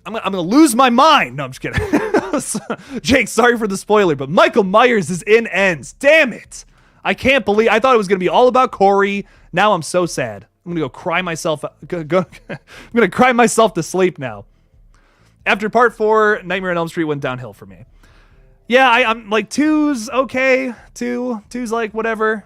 I'm going to lose my mind. No, I'm just kidding. Jake, sorry for the spoiler, but Michael Myers is in Ends. Damn it. I can't believe, I thought it was going to be all about Corey. Now I'm so sad. I'm going to go cry myself. I'm going to cry myself to sleep now. After part 4, Nightmare on Elm Street went downhill for me. Yeah, I'm like 2's okay. 2's like whatever.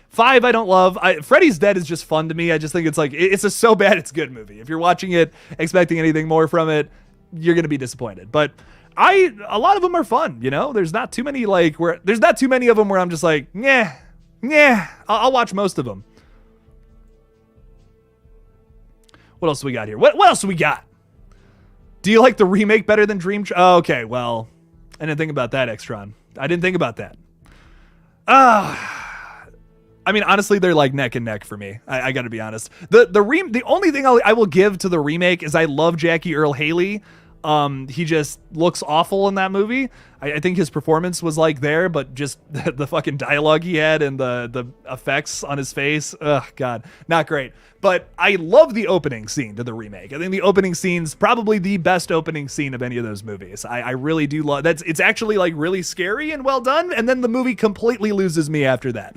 5 I don't love. Freddy's Dead is just fun to me. I just think it's like, it's a so bad it's good movie. If you're watching it expecting anything more from it, you're going to be disappointed. But a lot of them are fun, you know? There's not too many there's not too many of them where I'm just like, yeah, I'll watch most of them. What else do we got here? What else do we got? Do you like the remake better than Dream? Oh, okay, well, I didn't think about that, Extron. I didn't think about that. I mean, honestly, they're like neck and neck for me. I got to be honest. The only thing I will give to the remake is I love Jackie Earle Haley. He just looks awful in that movie. I think his performance was like there, but just the fucking dialogue he had and the effects on his face, ugh, God, not great. But I love the opening scene to the remake. I think the opening scene's probably the best opening scene of any of those movies. I really do love that. It's actually like really scary and well done. And then the movie completely loses me after that.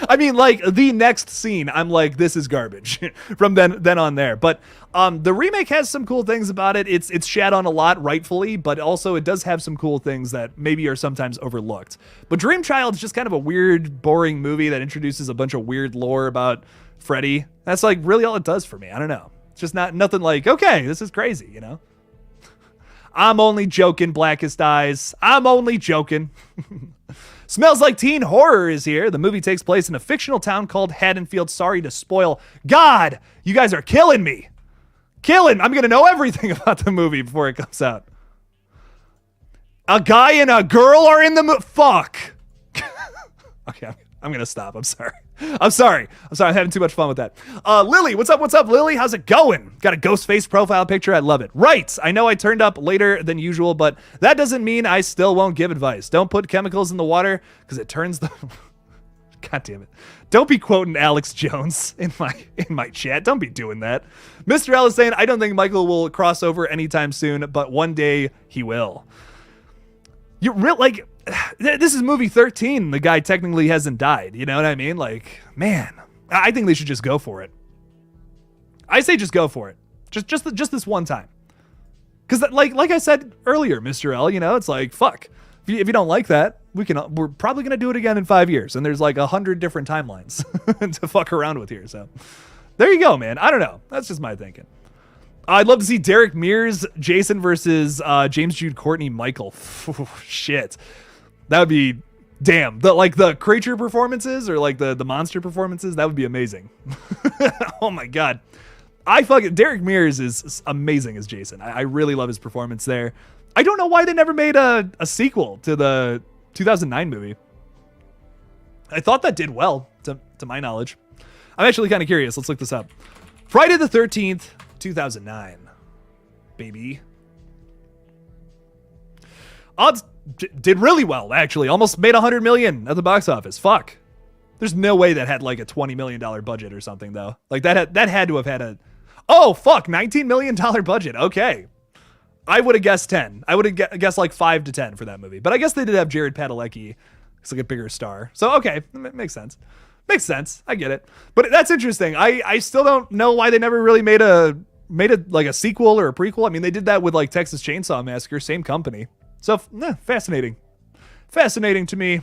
I mean, like the next scene, I'm like, this is garbage from then on there. But the remake has some cool things about it. It's shat on a lot, rightfully, but also it does have some cool things that maybe are sometimes overlooked. But Dream Child's just kind of a weird, boring movie that introduces a bunch of weird lore about Freddy. That's like really all it does for me. I don't know. It's just nothing like, okay, this is crazy, you know? I'm only joking, Blackest Eyes. I'm only joking. Smells Like Teen Horror is here. The movie takes place in a fictional town called Haddonfield. Sorry to spoil. God, you guys are killing me. I'm going to know everything about the movie before it comes out. A guy and a girl are in the movie. Fuck. Okay, I'm going to stop. I'm sorry. I'm having too much fun with that. Lily, what's up, Lily? How's it going? Got a ghost face profile picture. I love it. Right. I know I turned up later than usual, but that doesn't mean I still won't give advice. Don't put chemicals in the water because it turns the... God damn it. Don't be quoting Alex Jones in my chat. Don't be doing that. Mr. L is saying, I don't think Michael will cross over anytime soon, but one day he will. You like, this is movie 13. The guy technically hasn't died. You know what I mean? Like, man, I think they should just go for it. I say just go for it. Just this one time. Because like I said earlier, Mr. L, you know, it's like, fuck. If you don't like that, we're probably going to do it again in 5 years. And there's like 100 different timelines to fuck around with here. So there you go, man. I don't know. That's just my thinking. I'd love to see Derek Mears, Jason versus James Jude Courtney Michael. Shit. That would be, damn. The creature performances or like the monster performances, that would be amazing. Oh my God. Derek Mears is amazing as Jason. I really love his performance there. I don't know why they never made a sequel to the 2009 movie. I thought that did well, to my knowledge. I'm actually kind of curious. Let's look this up. Friday the 13th, 2009. Baby. Odds did really well, actually. Almost made $100 million at the box office. Fuck. There's no way that had like a $20 million budget or something, though. Like that had to have had a... Oh, fuck. $19 million budget. Okay. I would have guessed 10. I would have guessed like 5 to 10 for that movie. But I guess they did have Jared Padalecki. It's like a bigger star. So, okay. Makes sense. Makes sense. I get it. But that's interesting. I still don't know why they never really made it like a sequel or a prequel. I mean, they did that with like Texas Chainsaw Massacre. Same company. So, fascinating. Fascinating to me.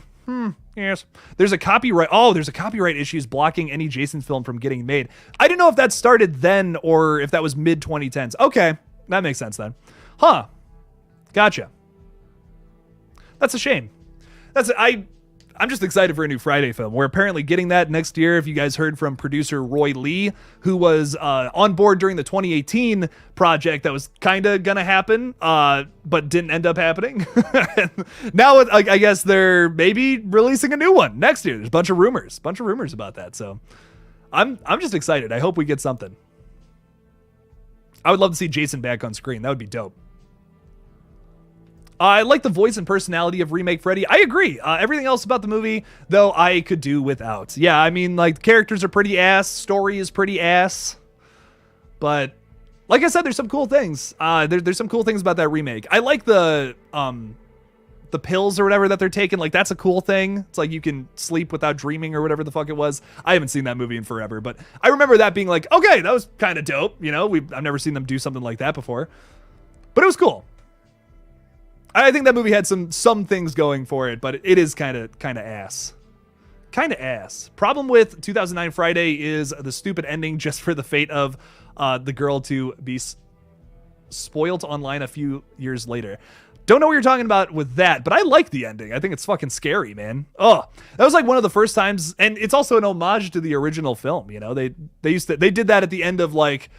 Yes. There's a copyright issues blocking any Jason film from getting made. I didn't know if that started then or if that was mid 2010s. Okay. That makes sense then. Huh. Gotcha. That's a shame. I'm just excited for a new Friday film. We're apparently getting that next year. If you guys heard from producer Roy Lee, who was on board during the 2018 project that was kind of going to happen, but didn't end up happening. Now, I guess they're maybe releasing a new one next year. There's a bunch of rumors about that. So I'm just excited. I hope we get something. I would love to see Jason back on screen. That would be dope. I like the voice and personality of Remake Freddy. I agree. Everything else about the movie, though, I could do without. Yeah, I mean, like, characters are pretty ass. Story is pretty ass. But, like I said, there's some cool things. There's some cool things about that remake. I like the pills or whatever that they're taking. Like, that's a cool thing. It's like you can sleep without dreaming or whatever the fuck it was. I haven't seen that movie in forever, but I remember that being like, okay, that was kind of dope. You know, I've never seen them do something like that before. But it was cool. I think that movie had some things going for it, but it is kind of ass. kind of ass. Problem with 2009 Friday is the stupid ending just for the fate of the girl to be spoiled online a few years later. Don't know what you're talking about with that, but I like the ending. I think it's fucking scary, man. Oh, that was like one of the first times, and it's also an homage to the original film. You know, they did that at the end of like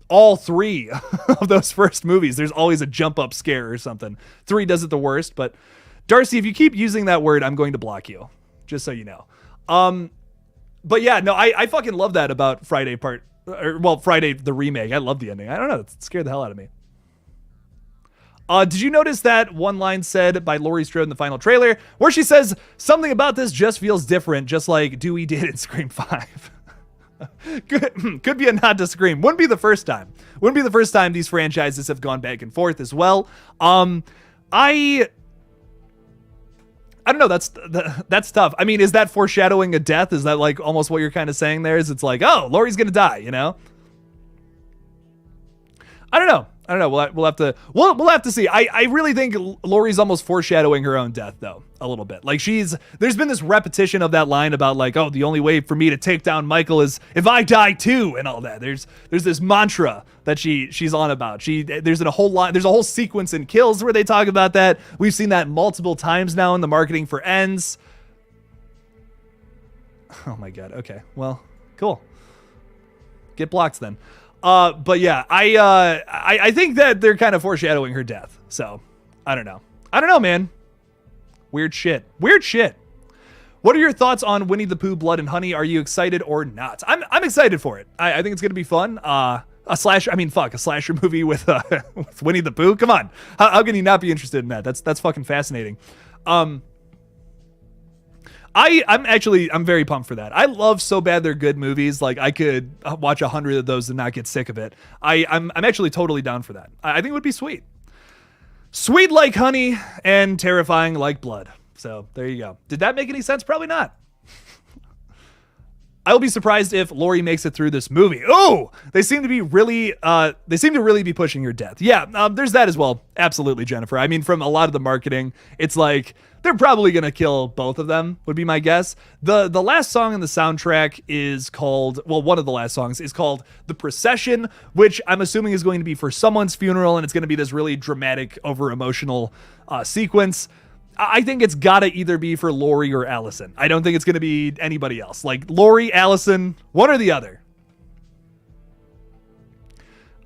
all 3 of those first movies. There's always a jump up scare or something. 3 does it the worst, but Darcy, if you keep using that word, I'm going to block you, just so you know. But yeah, no, I fucking love that about Friday Friday the remake. I love the ending. I don't know, it scared the hell out of me. Did you notice that one line said by Laurie Strode in the final trailer where she says something about this just feels different, just like Dewey did in Scream 5? Could be a nod to Scream. Wouldn't be the first time. Wouldn't be the first time these franchises have gone back and forth as well. I don't know. That's tough. I mean, is that foreshadowing a death? Is that like almost what you're kind of saying there? Is it's like, oh, Laurie's gonna die, you know? I don't know. We'll have to see. I really think Laurie's almost foreshadowing her own death though, a little bit. Like there's been this repetition of that line about like, oh, the only way for me to take down Michael is if I die too, and all that. There's this mantra that she's on about. There's a whole sequence in Kills where they talk about that. We've seen that multiple times now in the marketing for Ends. Oh my god. Okay. Well, cool. Get blocks then. But yeah, I think that they're kind of foreshadowing her death. So I don't know, man. Weird shit. What are your thoughts on Winnie the Pooh, Blood and Honey? Are you excited or not? I'm excited for it. I think it's going to be fun. A slasher movie with Winnie the Pooh. Come on. How can you not be interested in that? That's fucking fascinating. I'm very pumped for that. I love So Bad They're Good movies. Like I could watch 100 of those and not get sick of it. I'm actually totally down for that. I think it would be sweet. Sweet like honey and terrifying like blood. So there you go. Did that make any sense? Probably not. I will be surprised if Laurie makes it through this movie. Oh, they seem to really be pushing her death. Yeah, there's that as well. Absolutely, Jennifer. I mean, from a lot of the marketing, it's like they're probably gonna kill both of them, would be my guess. The last song in the soundtrack is called, well, one of the last songs is called The Procession, which I'm assuming is going to be for someone's funeral, and it's gonna be this really dramatic, over emotional sequence. I think it's gotta either be for Laurie or Allison. I don't think it's gonna be anybody else. Like Laurie, Allison, one or the other.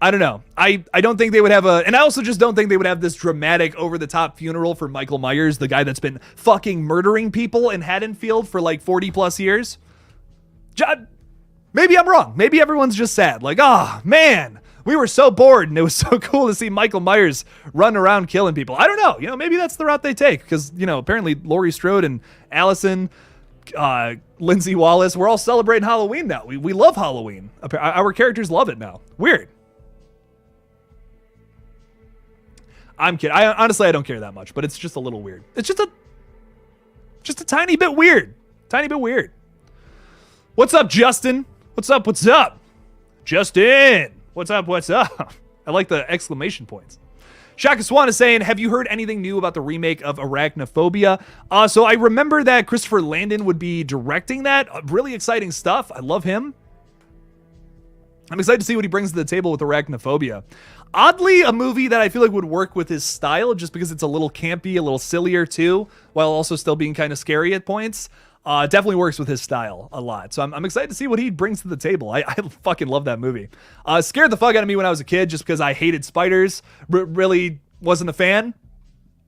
I don't know. I don't think they would have and I also just don't think they would have this dramatic, over-the-top funeral for Michael Myers, the guy that's been fucking murdering people in Haddonfield for like 40 plus years. Maybe I'm wrong. Maybe everyone's just sad. Like, oh man, we were so bored and it was so cool to see Michael Myers run around killing people. I don't know. You know, maybe that's the route they take because, you know, apparently Laurie Strode and Allison, Lindsay Wallace, we're all celebrating Halloween now. We love Halloween. Our characters love it now. Weird. I'm kidding. Honestly, I don't care that much, but it's just a little weird. It's just a tiny bit weird. Tiny bit weird. What's up, Justin? What's up? Justin! What's up? I like the exclamation points. Shaka Swan is saying, have you heard anything new about the remake of Arachnophobia? So I remember that Christopher Landon would be directing that. Really exciting stuff. I love him. I'm excited to see what he brings to the table with Arachnophobia. Oddly, a movie that I feel like would work with his style just because it's a little campy, a little sillier too, while also still being kind of scary at points. Definitely works with his style a lot. So I'm excited to see what he brings to the table. I fucking love that movie. Scared the fuck out of me when I was a kid just because I hated spiders. Really wasn't a fan.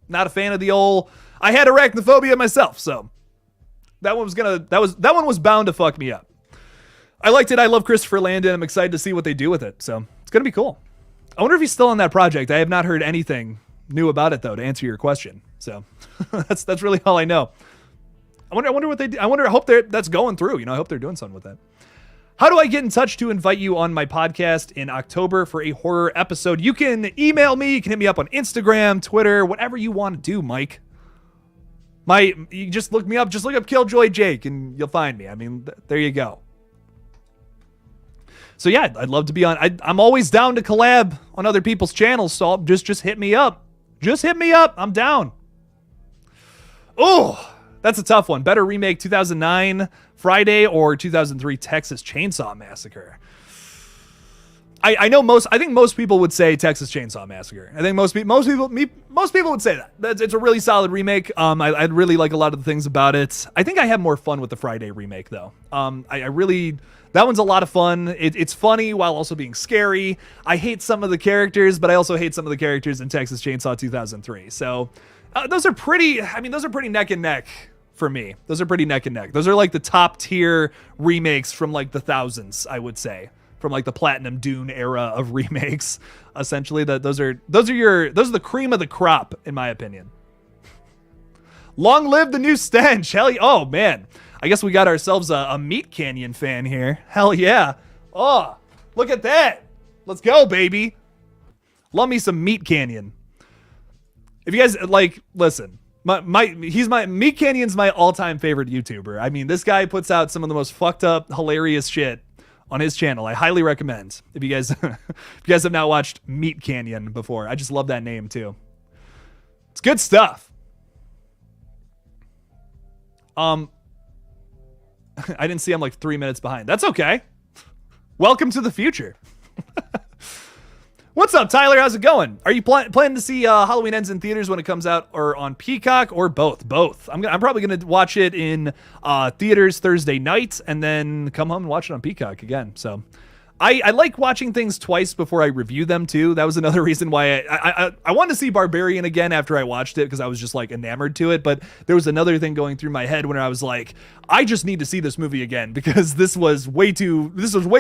Not a fan of the old... I had arachnophobia myself, so that one was bound to fuck me up. I liked it. I love Christopher Landon. I'm excited to see what they do with it. So it's going to be cool. I wonder if he's still on that project. I have not heard anything new about it though, to answer your question. So that's really all I know. I wonder what they do. I hope that's going through. You know, I hope they're doing something with that. How do I get in touch to invite you on my podcast in October for a horror episode? You can email me. You can hit me up on Instagram, Twitter, whatever you want to do, Mike. You just look me up. Just look up KillJoy Jake and you'll find me. I mean, there you go. So yeah, I'd love to be on. I'm always down to collab on other people's channels. So just hit me up. Just hit me up. I'm down. Oh, That's a tough one. Better remake 2009 Friday or 2003 Texas Chainsaw Massacre. I think most people would say Texas Chainsaw Massacre. I think most people would say that. It's a really solid remake. I really like a lot of the things about it. I think I have more fun with the Friday remake though. That one's a lot of fun. It's funny while also being scary. I hate some of the characters, but I also hate some of the characters in Texas Chainsaw 2003. So those are pretty neck and neck for me. Those are pretty neck and neck. Those are like the top tier remakes from like the thousands, I would say. From like the Platinum Dune era of remakes, essentially. Those are the cream of the crop, in my opinion. Long live the new stench. Hell yeah. Oh man, I guess we got ourselves a Meat Canyon fan here. Hell yeah. Oh, look at that. Let's go, baby. Love me some Meat Canyon. If you guys like, listen. Meat Canyon's my all-time favorite YouTuber. I mean, this guy puts out some of the most fucked up, hilarious shit on his channel. I highly recommend if you guys have not watched Meat Canyon before. I just love that name too. It's good stuff. I didn't see I'm like 3 minutes behind. That's okay. Welcome to the future. What's up, Tyler? How's it going? Are you planning to see Halloween Ends in theaters when it comes out, or on Peacock, or both? Both. I'm probably gonna watch it in theaters Thursday night, and then come home and watch it on Peacock again. So, I like watching things twice before I review them too. That was another reason why I wanted to see Barbarian again after I watched it, because I was just like enamored to it. But there was another thing going through my head when I was like, I just need to see this movie again, because this was way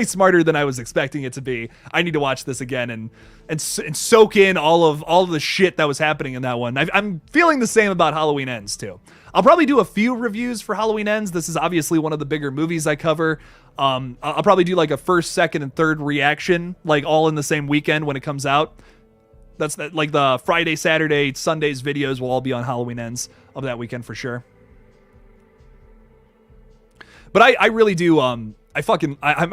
smarter than I was expecting it to be. I need to watch this again and soak in all of the shit that was happening in that one. I'm feeling the same about Halloween Ends too. I'll probably do a few reviews for Halloween Ends. This is obviously one of the bigger movies I cover. I'll probably do like a first, second, and third reaction, like all in the same weekend when it comes out. That's like the Friday, Saturday, Sunday's videos will all be on Halloween Ends of that weekend for sure. But I really do. I'm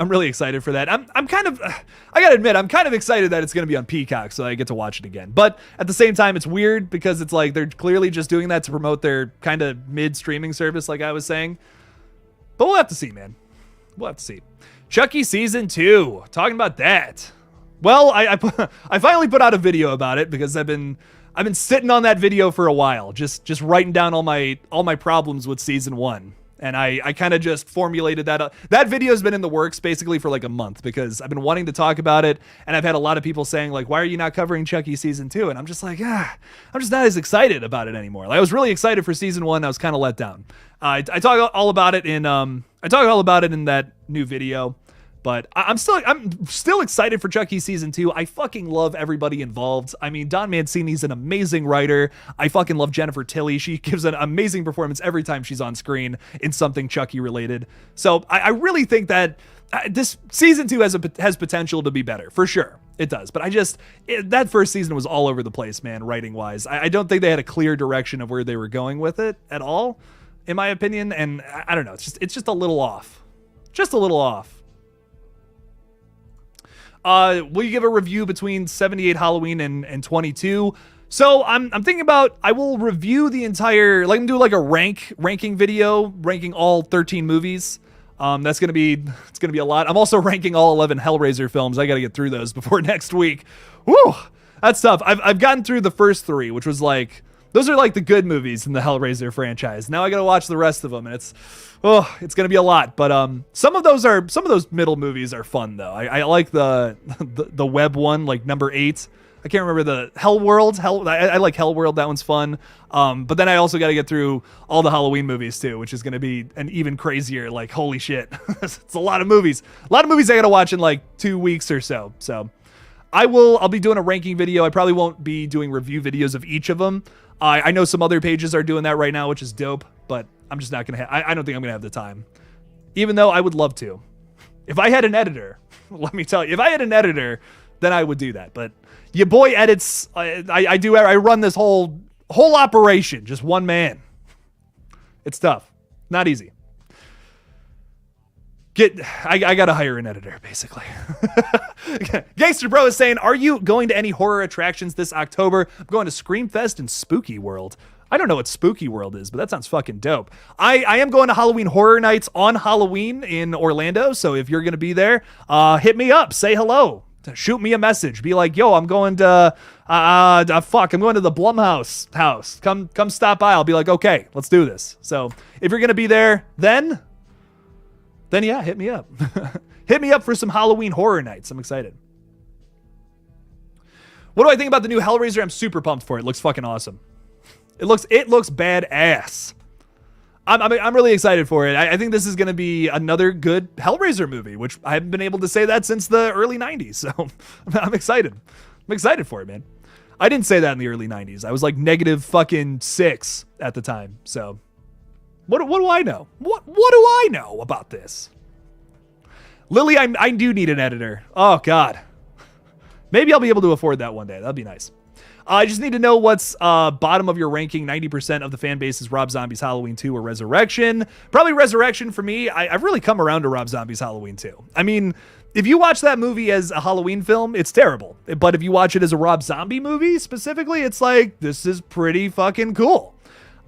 really excited for that. I gotta admit, I'm kind of excited that it's gonna be on Peacock, so I get to watch it again. But at the same time, it's weird because it's like they're clearly just doing that to promote their kind of mid streaming service, like I was saying. But we'll have to see, man. We'll have to see. Chucky season 2. Talking about that. Well, I finally put out a video about it because I've been sitting on that video for a while, just writing down all my problems with season 1. And I kind of just formulated that. That video has been in the works basically for like a month, because I've been wanting to talk about it. And I've had a lot of people saying like, why are you not covering Chucky season 2? And I'm just like, I'm just not as excited about it anymore. Like, I was really excited for season 1. I was kind of let down. I talk all about it in that new video. But I'm still excited for Chucky season 2. I fucking love everybody involved. I mean, Don Mancini's an amazing writer. I fucking love Jennifer Tilly. She gives an amazing performance every time she's on screen in something Chucky related. So I really think that this season 2 has potential to be better, for sure. It does. But that first season was all over the place, man, writing wise. I don't think they had a clear direction of where they were going with it at all, in my opinion. And I don't know. It's just a little off. Just a little off. Will you give a review between 78 Halloween and 22? So I'm thinking about, I will review the entire, like, I'm do like a ranking video, ranking all 13 movies. It's gonna be a lot. I'm also ranking all 11 Hellraiser films. I gotta get through those before next week. Woo, that's tough. I've gotten through the first 3, which was like, those are like the good movies in the Hellraiser franchise. Now I gotta watch the rest of them, and it's gonna be a lot. But some of those middle movies are fun though. I like the web one, like number 8. I can't remember the Hell World. I like Hell World. That one's fun. But then I also got to get through all the Halloween movies too, which is going to be an even crazier. Like, holy shit, it's a lot of movies. A lot of movies I got to watch in like 2 weeks or so. So I'll be doing a ranking video. I probably won't be doing review videos of each of them. I know some other pages are doing that right now, which is dope. But I'm just not gonna. I don't think I'm gonna have the time, even though I would love to. If I had an editor, let me tell you, if I had an editor, then I would do that. But your boy edits. I run this whole operation, just one man. It's tough, not easy. I gotta hire an editor, basically. Gangster Bro is saying, are you going to any horror attractions this October? I'm going to Screamfest and Spooky World. I don't know what Spooky World is, but that sounds fucking dope. I am going to Halloween Horror Nights on Halloween in Orlando, so if you're going to be there, hit me up, say hello, shoot me a message, be like, yo, I'm going to, I'm going to the Blumhouse house. Come stop by. I'll be like, okay, let's do this. So if you're going to be there, then yeah, hit me up. Hit me up for some Halloween Horror Nights. I'm excited. What do I think about the new Hellraiser? I'm super pumped for it. It looks fucking awesome. It looks badass. I'm really excited for it. I think this is going to be another good Hellraiser movie, which I haven't been able to say that since the early 90s. So I'm excited. I'm excited for it, man. I didn't say that in the early 90s. I was like -6 at the time. So what do I know? What do I know about this? Lily, I do need an editor. Oh, God. Maybe I'll be able to afford that one day. That'd be nice. I just need to know what's bottom of your ranking. 90% of the fan base is Rob Zombie's Halloween 2 or Resurrection. Probably Resurrection for me. I've really come around to Rob Zombie's Halloween 2. I mean, if you watch that movie as a Halloween film, it's terrible. But if you watch it as a Rob Zombie movie specifically, it's like, this is pretty fucking cool.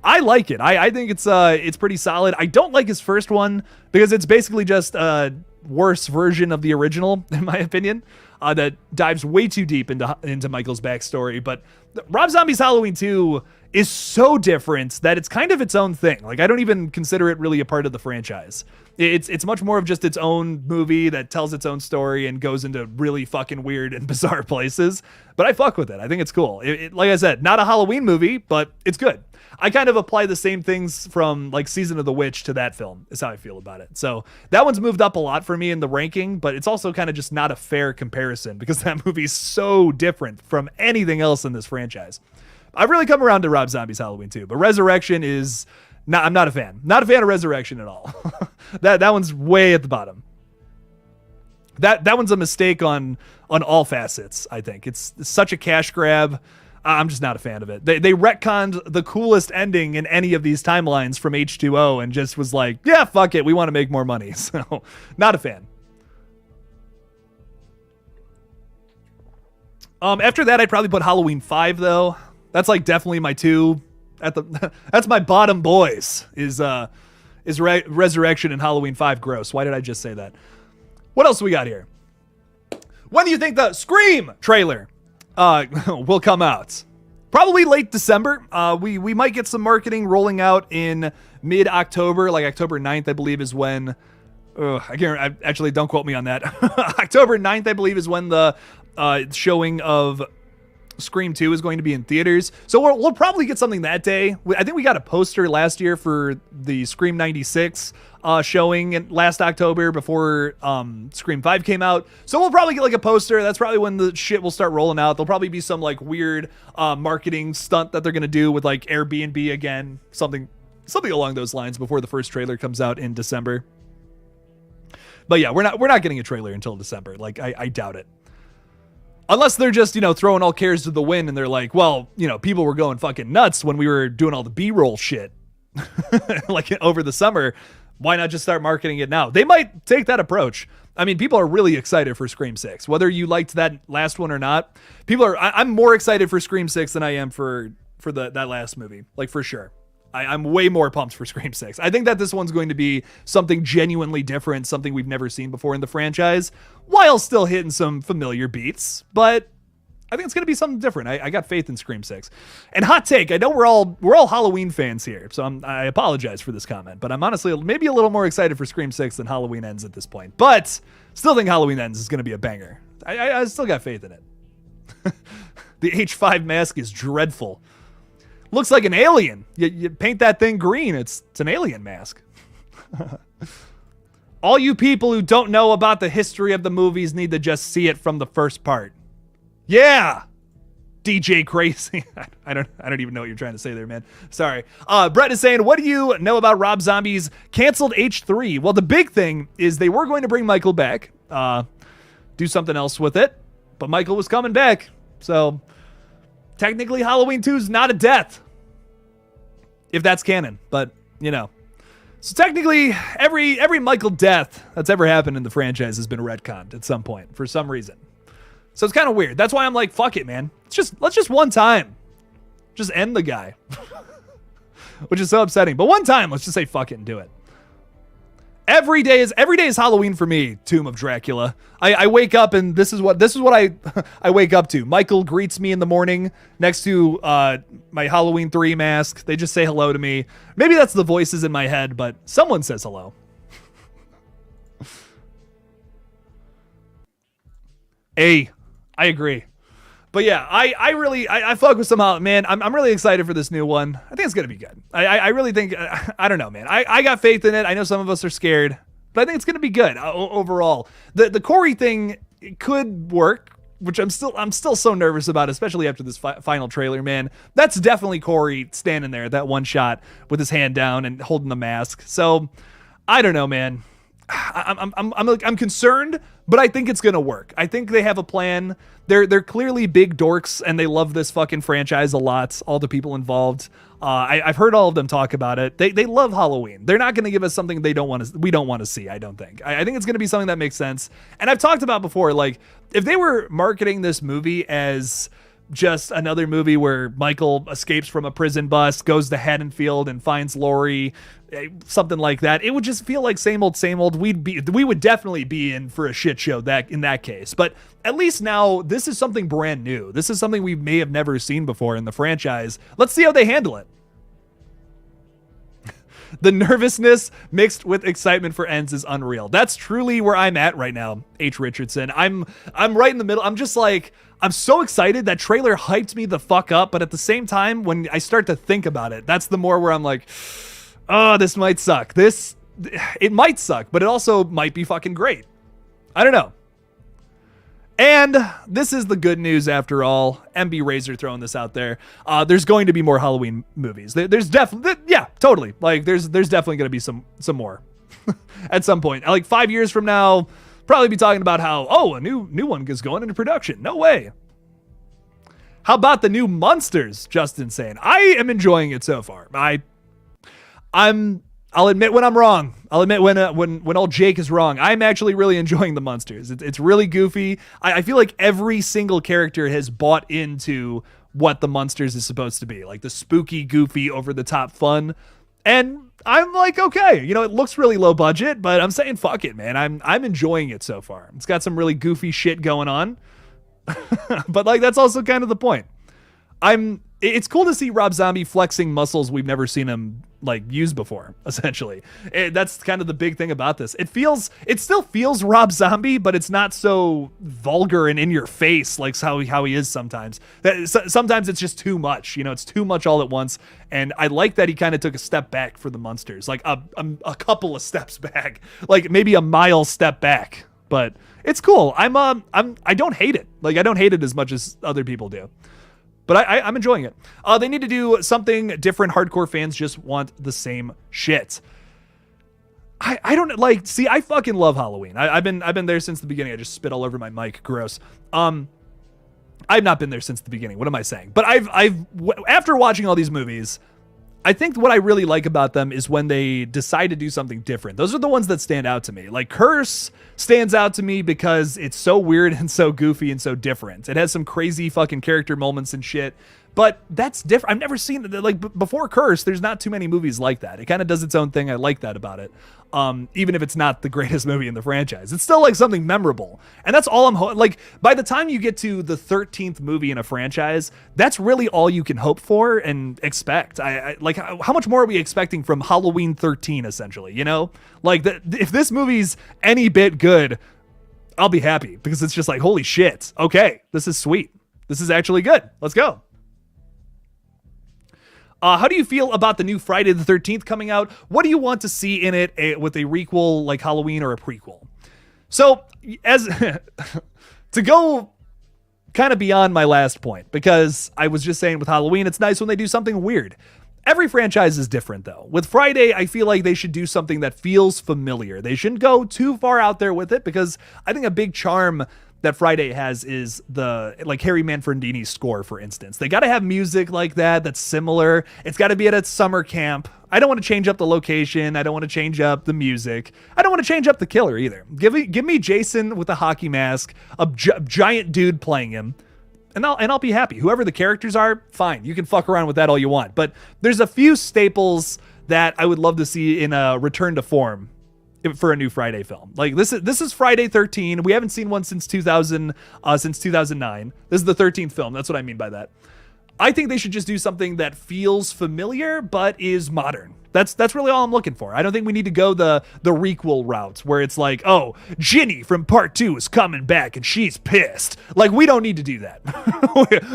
I like it. I think it's pretty solid. I don't like his first one because it's basically just a worse version of the original, in my opinion. That dives way too deep into Michael's backstory. But Rob Zombie's Halloween 2 is so different that it's kind of its own thing. Like, I don't even consider it really a part of the franchise. It's much more of just its own movie that tells its own story and goes into really fucking weird and bizarre places. But I fuck with it. I think it's cool. Like I said, not a Halloween movie, but it's good. I kind of apply the same things from like Season of the Witch to that film is how I feel about it. So that one's moved up a lot for me in the ranking, but it's also kind of just not a fair comparison because that movie's so different from anything else in this franchise. I've really come around to Rob Zombie's Halloween 2, but Resurrection is not, I'm not a fan. Not a fan of Resurrection at all. That one's way at the bottom. That one's a mistake on all facets, I think. It's such a cash grab. I'm just not a fan of it. They retconned the coolest ending in any of these timelines from H2O and just was like, yeah, fuck it. We want to make more money. So not a fan. After that, I'd probably put Halloween 5 though. That's like definitely my 2 that's my bottom boys is Resurrection and Halloween 5. Gross. Why did I just say that? What else we got here? When do you think the Scream trailer will come out? Probably late December. We might get some marketing rolling out in mid-October, like October 9th, I believe is when, actually don't quote me on that. October 9th, I believe is when the showing of Scream 2 is going to be in theaters. So we'll probably get something that day. I think we got a poster last year for the Scream 96 showing last October before Scream 5 came out. So we'll probably get like a poster. That's probably when the shit will start rolling out. There'll probably be some like weird marketing stunt that they're going to do with like Airbnb again. Something along those lines before the first trailer comes out in December. But yeah, we're not getting a trailer until December. Like I doubt it. Unless they're just, throwing all cares to the wind and they're like, well, people were going fucking nuts when we were doing all the B-roll shit like over the summer. Why not just start marketing it now? They might take that approach. I mean, people are really excited for Scream 6. Whether you liked that last one or not, I'm more excited for Scream 6 than I am for that last movie. Like, for sure. I'm way more pumped for Scream 6. I think that this one's going to be something genuinely different, something we've never seen before in the franchise, while still hitting some familiar beats. But I think it's going to be something different. I got faith in Scream 6. And hot take, I know we're all Halloween fans here, so I apologize for this comment, but I'm honestly maybe a little more excited for Scream 6 than Halloween Ends at this point. But still think Halloween Ends is going to be a banger. I still got faith in it. The H5 mask is dreadful. Looks like an alien. You paint that thing green, it's an alien mask. All you people who don't know about the history of the movies need to just see it from the first part. Yeah, DJ Crazy. I don't even know what you're trying to say there, man. Sorry. Brett is saying, what do you know about Rob Zombie's canceled H3? Well, the big thing is they were going to bring Michael back, do something else with it, but Michael was coming back, so technically Halloween 2 is not a death, if that's canon, but so technically every Michael death that's ever happened in the franchise has been retconned at some point for some reason. So it's kind of weird. That's why I'm like, fuck it, man. Let's just one time just end the guy. which is so upsetting. But one time, let's just say fuck it and do it. Every day is Halloween for me. Tomb of Dracula. I wake up and this is what I wake up to. Michael greets me in the morning next to my Halloween 3 mask. They just say hello to me. Maybe that's the voices in my head, but someone says hello. I agree. But yeah, I fuck with some, man. I'm really excited for this new one. I think it's gonna be good. I really think, I don't know, man. I got faith in it. I know some of us are scared, but I think it's gonna be good overall. The Corey thing could work, which I'm still so nervous about, especially after this final trailer, man. That's definitely Corey standing there, that one shot with his hand down and holding the mask. So I don't know, man. I'm concerned, but I think it's gonna work. I think they have a plan. They're clearly big dorks, and they love this fucking franchise a lot. All the people involved. I've heard all of them talk about it. They love Halloween. They're not gonna give us something we don't want to see. I don't think. I think it's gonna be something that makes sense. And I've talked about before, like if they were marketing this movie as just another movie where Michael escapes from a prison bus, goes to Haddonfield and finds Laurie, something like that, it would just feel like same old. We would definitely be in for a shit show in that case. But at least now this is something brand new. This is something we may have never seen before in the franchise. Let's see how they handle it. The nervousness mixed with excitement for ends is unreal. That's truly where I'm at right now, H. Richardson. I'm right in the middle. I'm just like, I'm so excited. That trailer hyped me the fuck up, but at the same time, when I start to think about it, that's the more where I'm like, oh, this might suck. It might suck, but it also might be fucking great. I don't know. And this is the good news after all. MB Razor throwing this out there. There's going to be more Halloween movies. There's definitely, yeah, totally. Like there's definitely going to be some more at some point. Like 5 years from now, probably be talking about how, a new one is going into production. No way. How about the new Monsters? Justin saying, I am enjoying it so far. I'll admit when I'm wrong. I'll admit when old Jake is wrong. I'm actually really enjoying the Monsters. It's really goofy. I feel like every single character has bought into what the Monsters is supposed to be, like the spooky, goofy, over the top fun. And I'm like, okay, it looks really low budget, but I'm saying fuck it, man. I'm enjoying it so far. It's got some really goofy shit going on, but like that's also kind of the point. It's cool to see Rob Zombie flexing muscles we've never seen him like use before, essentially. That's kind of the big thing about this. It still feels Rob Zombie, but it's not so vulgar and in your face like how he is sometimes. Sometimes it's just too much, it's too much all at once. And I like that he kind of took a step back for the Monsters, like a couple of steps back, like maybe a mile step back, but it's cool. I don't hate it. Like I don't hate it as much as other people do. But I'm enjoying it. They need to do something different. Hardcore fans just want the same shit. I don't like. See, I fucking love Halloween. I've been there since the beginning. I just spit all over my mic. Gross. I've not been there since the beginning. What am I saying? But after watching all these movies, I think what I really like about them is when they decide to do something different. Those are the ones that stand out to me. Like Curse stands out to me because it's so weird and so goofy and so different. It has some crazy fucking character moments and shit, but that's different. I've never seen it. Like before Curse, there's not too many movies like that. It kind of does its own thing. I like that about it. Even if it's not the greatest movie in the franchise, it's still like something memorable. And that's all I'm like, by the time you get to the 13th movie in a franchise, that's really all you can hope for and expect. I like, how much more are we expecting from Halloween 13, essentially, like if this movie's any bit good, I'll be happy because it's just like, holy shit. Okay. This is sweet. This is actually good. Let's go. How do you feel about the new Friday the 13th coming out? What do you want to see in it with a requel like Halloween or a prequel? So as to go kind of beyond my last point, because I was just saying with Halloween, it's nice when they do something weird. Every franchise is different though. With Friday, I feel like they should do something that feels familiar. They shouldn't go too far out there with it because I think a big charm that Friday has is the like Harry Manfredini's score, for instance. They got to have music like that's similar. It's got to be at a summer camp. I don't want to change up the location. I don't want to change up the music. I don't want to change up the killer either. Give me Jason with a hockey mask, a giant dude playing him, and I'll be happy. Whoever the characters are, fine. You can fuck around with that all you want. But there's a few staples that I would love to see in a return to form for a new Friday film. Like this is Friday 13. We haven't seen one since 2009. This is the 13th film. That's what I mean by that. I think they should just do something that feels familiar but is modern. That's really all I'm looking for. I don't think we need to go the requel route where it's like, oh, Ginny from part 2 is coming back and she's pissed. Like, we don't need to do that.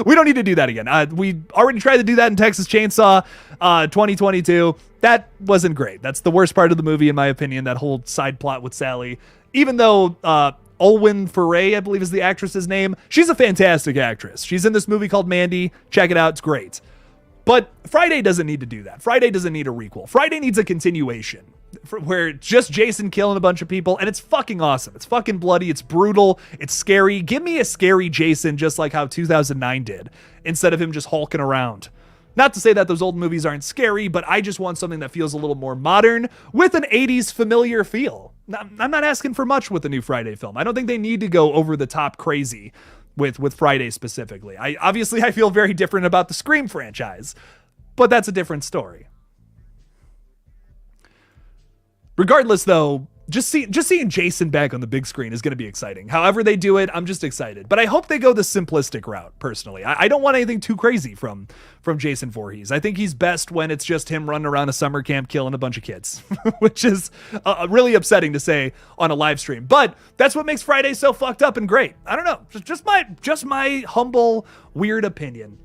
We don't need to do that again. We already tried to do that in Texas Chainsaw 2022. That wasn't great. That's the worst part of the movie, in my opinion, that whole side plot with Sally. Even though Olwen Foray, I believe is the actress's name, she's a fantastic actress. She's in this movie called Mandy. Check it out. It's great. But Friday doesn't need to do that. Friday doesn't need a requel. Friday needs a continuation where it's just Jason killing a bunch of people, and it's fucking awesome. It's fucking bloody. It's brutal. It's scary. Give me a scary Jason just like how 2009 did, instead of him just hulking around. Not to say that those old movies aren't scary, but I just want something that feels a little more modern with an 80s familiar feel. I'm not asking for much with the new Friday film. I don't think they need to go over the top crazy with Friday specifically. I feel very different about the Scream franchise, but that's a different story. Regardless, though, just seeing Jason back on the big screen is going to be exciting. However they do it, I'm just excited. But I hope they go the simplistic route, personally. I don't want anything too crazy from Jason Voorhees. I think he's best when it's just him running around a summer camp killing a bunch of kids, which is really upsetting to say on a live stream. But that's what makes Friday so fucked up and great. I don't know. Just my humble, weird opinion.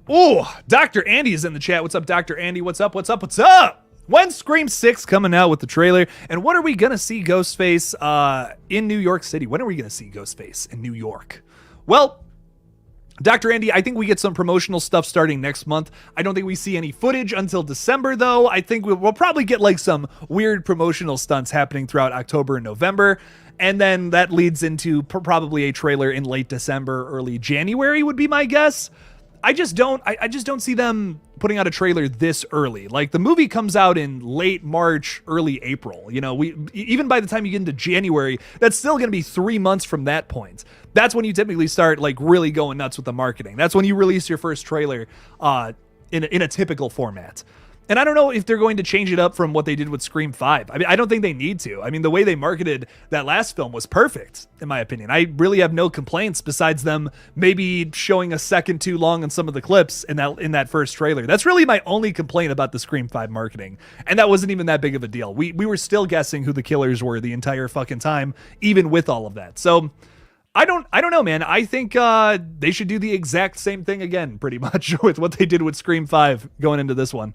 Ooh, Dr. Andy is in the chat. What's up, Dr. Andy? What's up? What's up? What's up? When's Scream 6 coming out with the trailer? And when are we going to see Ghostface in New York City? When are we going to see Ghostface in New York? Well, Dr. Andy, I think we get some promotional stuff starting next month. I don't think we see any footage until December, though. I think we'll probably get like some weird promotional stunts happening throughout October and November. And then that leads into probably a trailer in late December, early January would be my guess. I just don't see them putting out a trailer this early. Like, the movie comes out in late March, early April. You know, even by the time you get into January, that's still going to be 3 months from that point. That's when you typically start like really going nuts with the marketing. That's when you release your first trailer in a typical format. And I don't know if they're going to change it up from what they did with Scream 5. I mean, I don't think they need to. I mean, the way they marketed that last film was perfect, in my opinion. I really have no complaints besides them maybe showing a second too long on some of the clips in that first trailer. That's really my only complaint about the Scream 5 marketing. And that wasn't even that big of a deal. We were still guessing who the killers were the entire fucking time, even with all of that. So I don't know, man. I think they should do the exact same thing again, pretty much, with what they did with Scream 5 going into this one.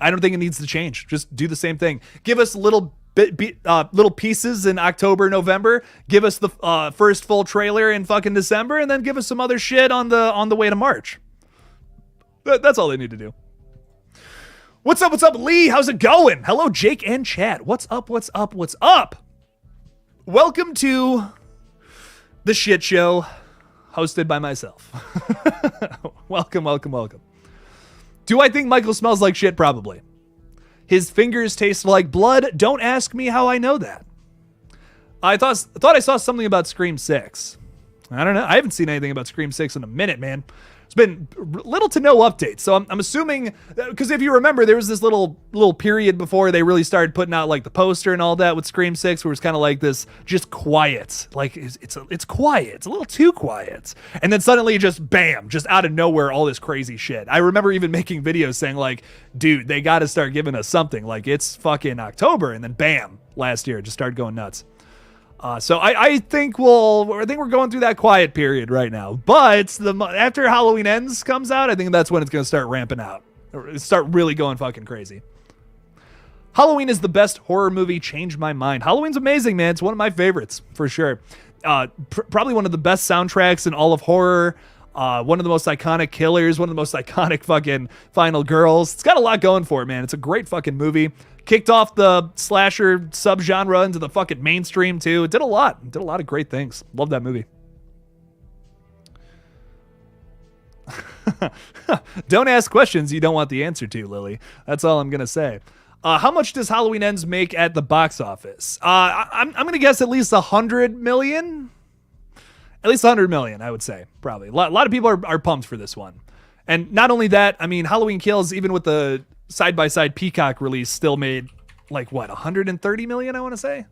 I don't think it needs to change. Just do the same thing. Give us little pieces in October, November. Give us the first full trailer in fucking December, and then give us some other shit on the way to March. That's all they need to do. What's up? What's up, Lee? How's it going? Hello, Jake and Chad. What's up? What's up? What's up? Welcome to the shit show, hosted by myself. Welcome, welcome, welcome. Do I think Michael smells like shit? Probably. His fingers taste like blood. Don't ask me how I know that. I thought I saw something about Scream 6. I don't know. I haven't seen anything about Scream 6 in a minute, man. It's been little to no updates. So I'm assuming, because if you remember, there was this little period before they really started putting out like the poster and all that with Scream 6, where it's kind of like this just quiet. Like it's quiet. It's a little too quiet. And then suddenly just bam, just out of nowhere, all this crazy shit. I remember even making videos saying like, dude, they got to start giving us something. Like, it's fucking October, and then bam, last year it just started going nuts. So I think we're going through that quiet period right now. But after Halloween Ends comes out, I think that's when it's going to start ramping out. Start really going fucking crazy. Halloween is the best horror movie. Changed my mind. Halloween's amazing, man. It's one of my favorites, for sure. Probably one of the best soundtracks in all of horror. One of the most iconic killers. One of the most iconic fucking final girls. It's got a lot going for it, man. It's a great fucking movie. Kicked off the slasher subgenre into the fucking mainstream, too. It did a lot. It did a lot of great things. Love that movie. Don't ask questions you don't want the answer to, Lily. That's all I'm going to say. How much does Halloween Ends make at the box office? I'm going to guess at least 100 million. At least 100 million, I would say, probably. A lot of people are pumped for this one. And not only that, I mean, Halloween Kills, even with the side-by-side Peacock release, still made, like, what, 130 million, I want to say?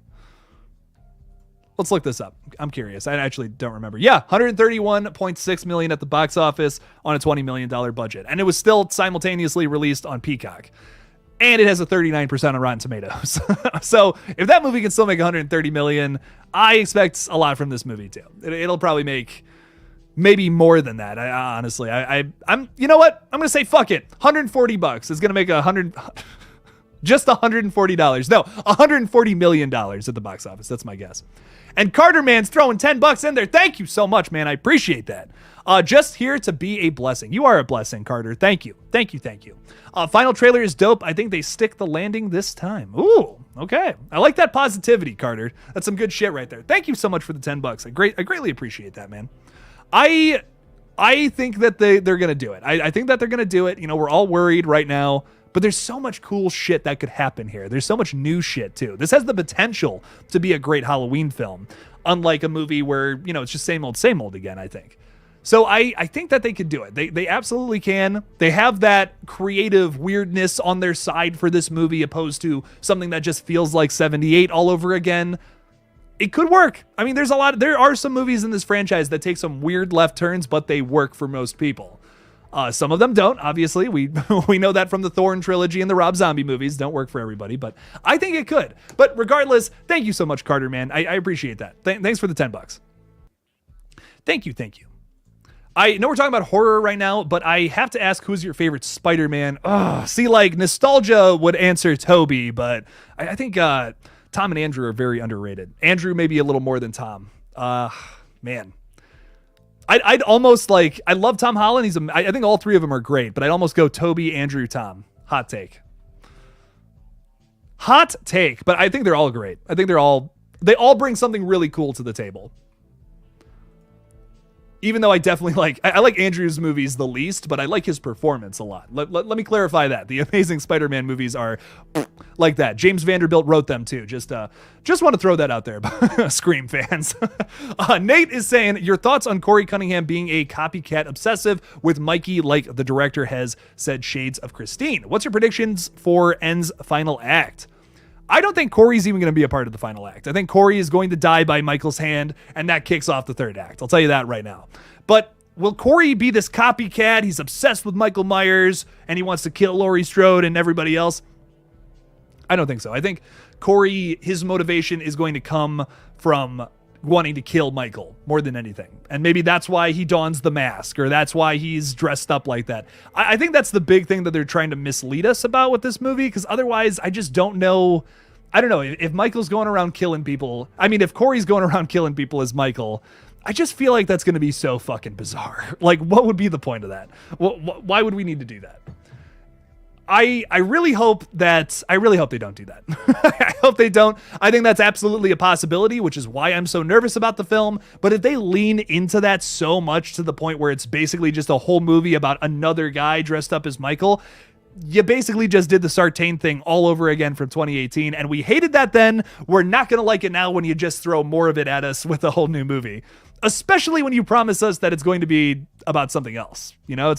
Let's look this up. I'm curious. I actually don't remember. Yeah, 131.6 million at the box office on a $20 million budget. And it was still simultaneously released on Peacock. And it has a 39% on Rotten Tomatoes. So if that movie can still make 130 million, I expect a lot from this movie too. It'll probably make maybe more than that. Honestly, I'm. You know what? I'm gonna say fuck it. $140 is gonna make just $140. No, $140 million at the box office. That's my guess. And Carter Man's throwing $10 in there. Thank you so much, man. I appreciate that. Just here to be a blessing. You are a blessing, Carter. Thank you. Thank you. Thank you. Final trailer is dope. I think they stick the landing this time. Ooh, okay. I like that positivity, Carter. That's some good shit right there. Thank you so much for the $10. I greatly appreciate that, man. I think that they're going to do it. I think that they're going to do it. You know, we're all worried right now. But there's so much cool shit that could happen here. There's so much new shit, too. This has the potential to be a great Halloween film, unlike a movie where, you know, it's just same old again, I think. So I think that they could do it. They absolutely can. They have that creative weirdness on their side for this movie, opposed to something that just feels like 78 all over again. It could work. I mean, there are some movies in this franchise that take some weird left turns, but they work for most people. Some of them don't, obviously. We know that from the Thorn trilogy and the Rob Zombie movies. Don't work for everybody, but I think it could. But regardless, thank you so much, Carter, man. I appreciate that. Thanks for the $10. Thank you. I know we're talking about horror right now, but I have to ask, who's your favorite Spider-Man? See, like, nostalgia would answer Toby, but I think Tom and Andrew are very underrated. Andrew maybe a little more than Tom. Man. I'd almost like, I love Tom Holland. I think all three of them are great, but I'd almost go Toby, Andrew, Tom. Hot take. But I think they're all great. I think they all bring something really cool to the table. Even though I definitely I like Andrew's movies the least, but I like his performance a lot. Let me clarify that. The Amazing Spider-Man movies are like that. James Vanderbilt wrote them too. Just want to throw that out there, Scream fans. Nate is saying, your thoughts on Corey Cunningham being a copycat obsessive with Mikey, like the director has said, shades of Christine. What's your predictions for End's final act? I don't think Corey's even going to be a part of the final act. I think Corey is going to die by Michael's hand, and that kicks off the third act. I'll tell you that right now. But will Corey be this copycat? He's obsessed with Michael Myers, and he wants to kill Laurie Strode and everybody else. I don't think so. I think Corey, his motivation is going to come from wanting to kill Michael more than anything. And maybe that's why he dons the mask, or that's why he's dressed up like that. I think that's the big thing that they're trying to mislead us about with this movie, because otherwise I just don't know. I don't know if Michael's going around killing people. I mean, if Corey's going around killing people as Michael, I just feel like that's going to be so fucking bizarre. Like, what would be the point of that? Why would we need to do that? I really hope they don't do that. I hope they don't. I think that's absolutely a possibility, which is why I'm so nervous about the film. But if they lean into that so much to the point where it's basically just a whole movie about another guy dressed up as Michael, you basically just did the Sartain thing all over again from 2018. And we hated that then. We're not going to like it now when you just throw more of it at us with a whole new movie, especially when you promise us that it's going to be about something else. You know,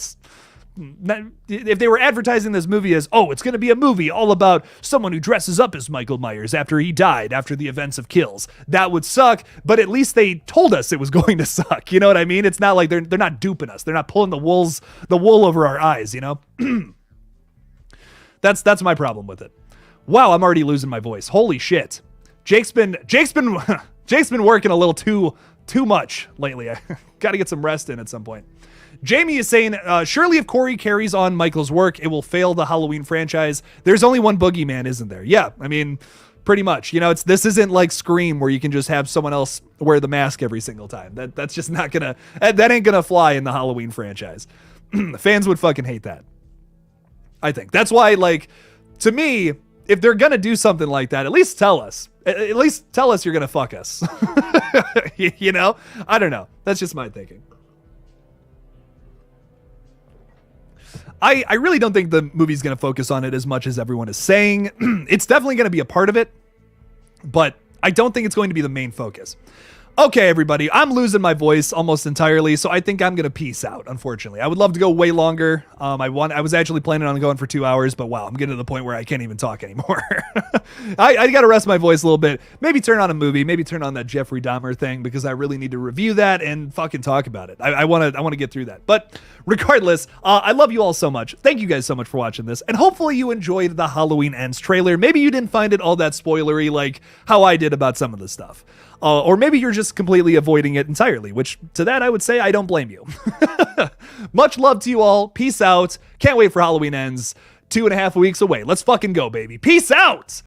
if they were advertising this movie as, it's going to be a movie all about someone who dresses up as Michael Myers after he died after the events of Kills, that would suck. But at least they told us it was going to suck. You know what I mean? It's not like they're not duping us. They're not pulling the wool over our eyes, you know? That's my problem with it. Wow, I'm already losing my voice. Holy shit. Jake's been working a little too much lately. I got to get some rest in at some point. Jamie is saying, surely if Corey carries on Michael's work, it will fail the Halloween franchise. There's only one boogeyman, isn't there? Yeah, I mean, pretty much. You know, this isn't like Scream where you can just have someone else wear the mask every single time. That's just not gonna, that ain't gonna fly in the Halloween franchise. Fans would fucking hate that. I think that's why, like, to me, if they're gonna do something like that, at least tell us. At least tell us you're gonna fuck us. You know? I don't know. That's just my thinking. I really don't think the movie's going to focus on it as much as everyone is saying. It's definitely going to be a part of it, but I don't think it's going to be the main focus. Okay, everybody, I'm losing my voice almost entirely, so I think I'm going to peace out, unfortunately. I would love to go way longer. I was actually planning on going for 2 hours, but wow, I'm getting to the point where I can't even talk anymore. I got to rest my voice a little bit. Maybe turn on a movie, maybe turn on that Jeffrey Dahmer thing, because I really need to review that and fucking talk about it. I want to get through that. But regardless, I love you all so much. Thank you guys so much for watching this, and hopefully you enjoyed the Halloween Ends trailer. Maybe you didn't find it all that spoilery like how I did about some of the stuff. Or maybe you're just completely avoiding it entirely, which to that I would say I don't blame you. Much love to you all. Peace out. Can't wait for Halloween Ends. 2.5 weeks away. Let's fucking go, baby. Peace out.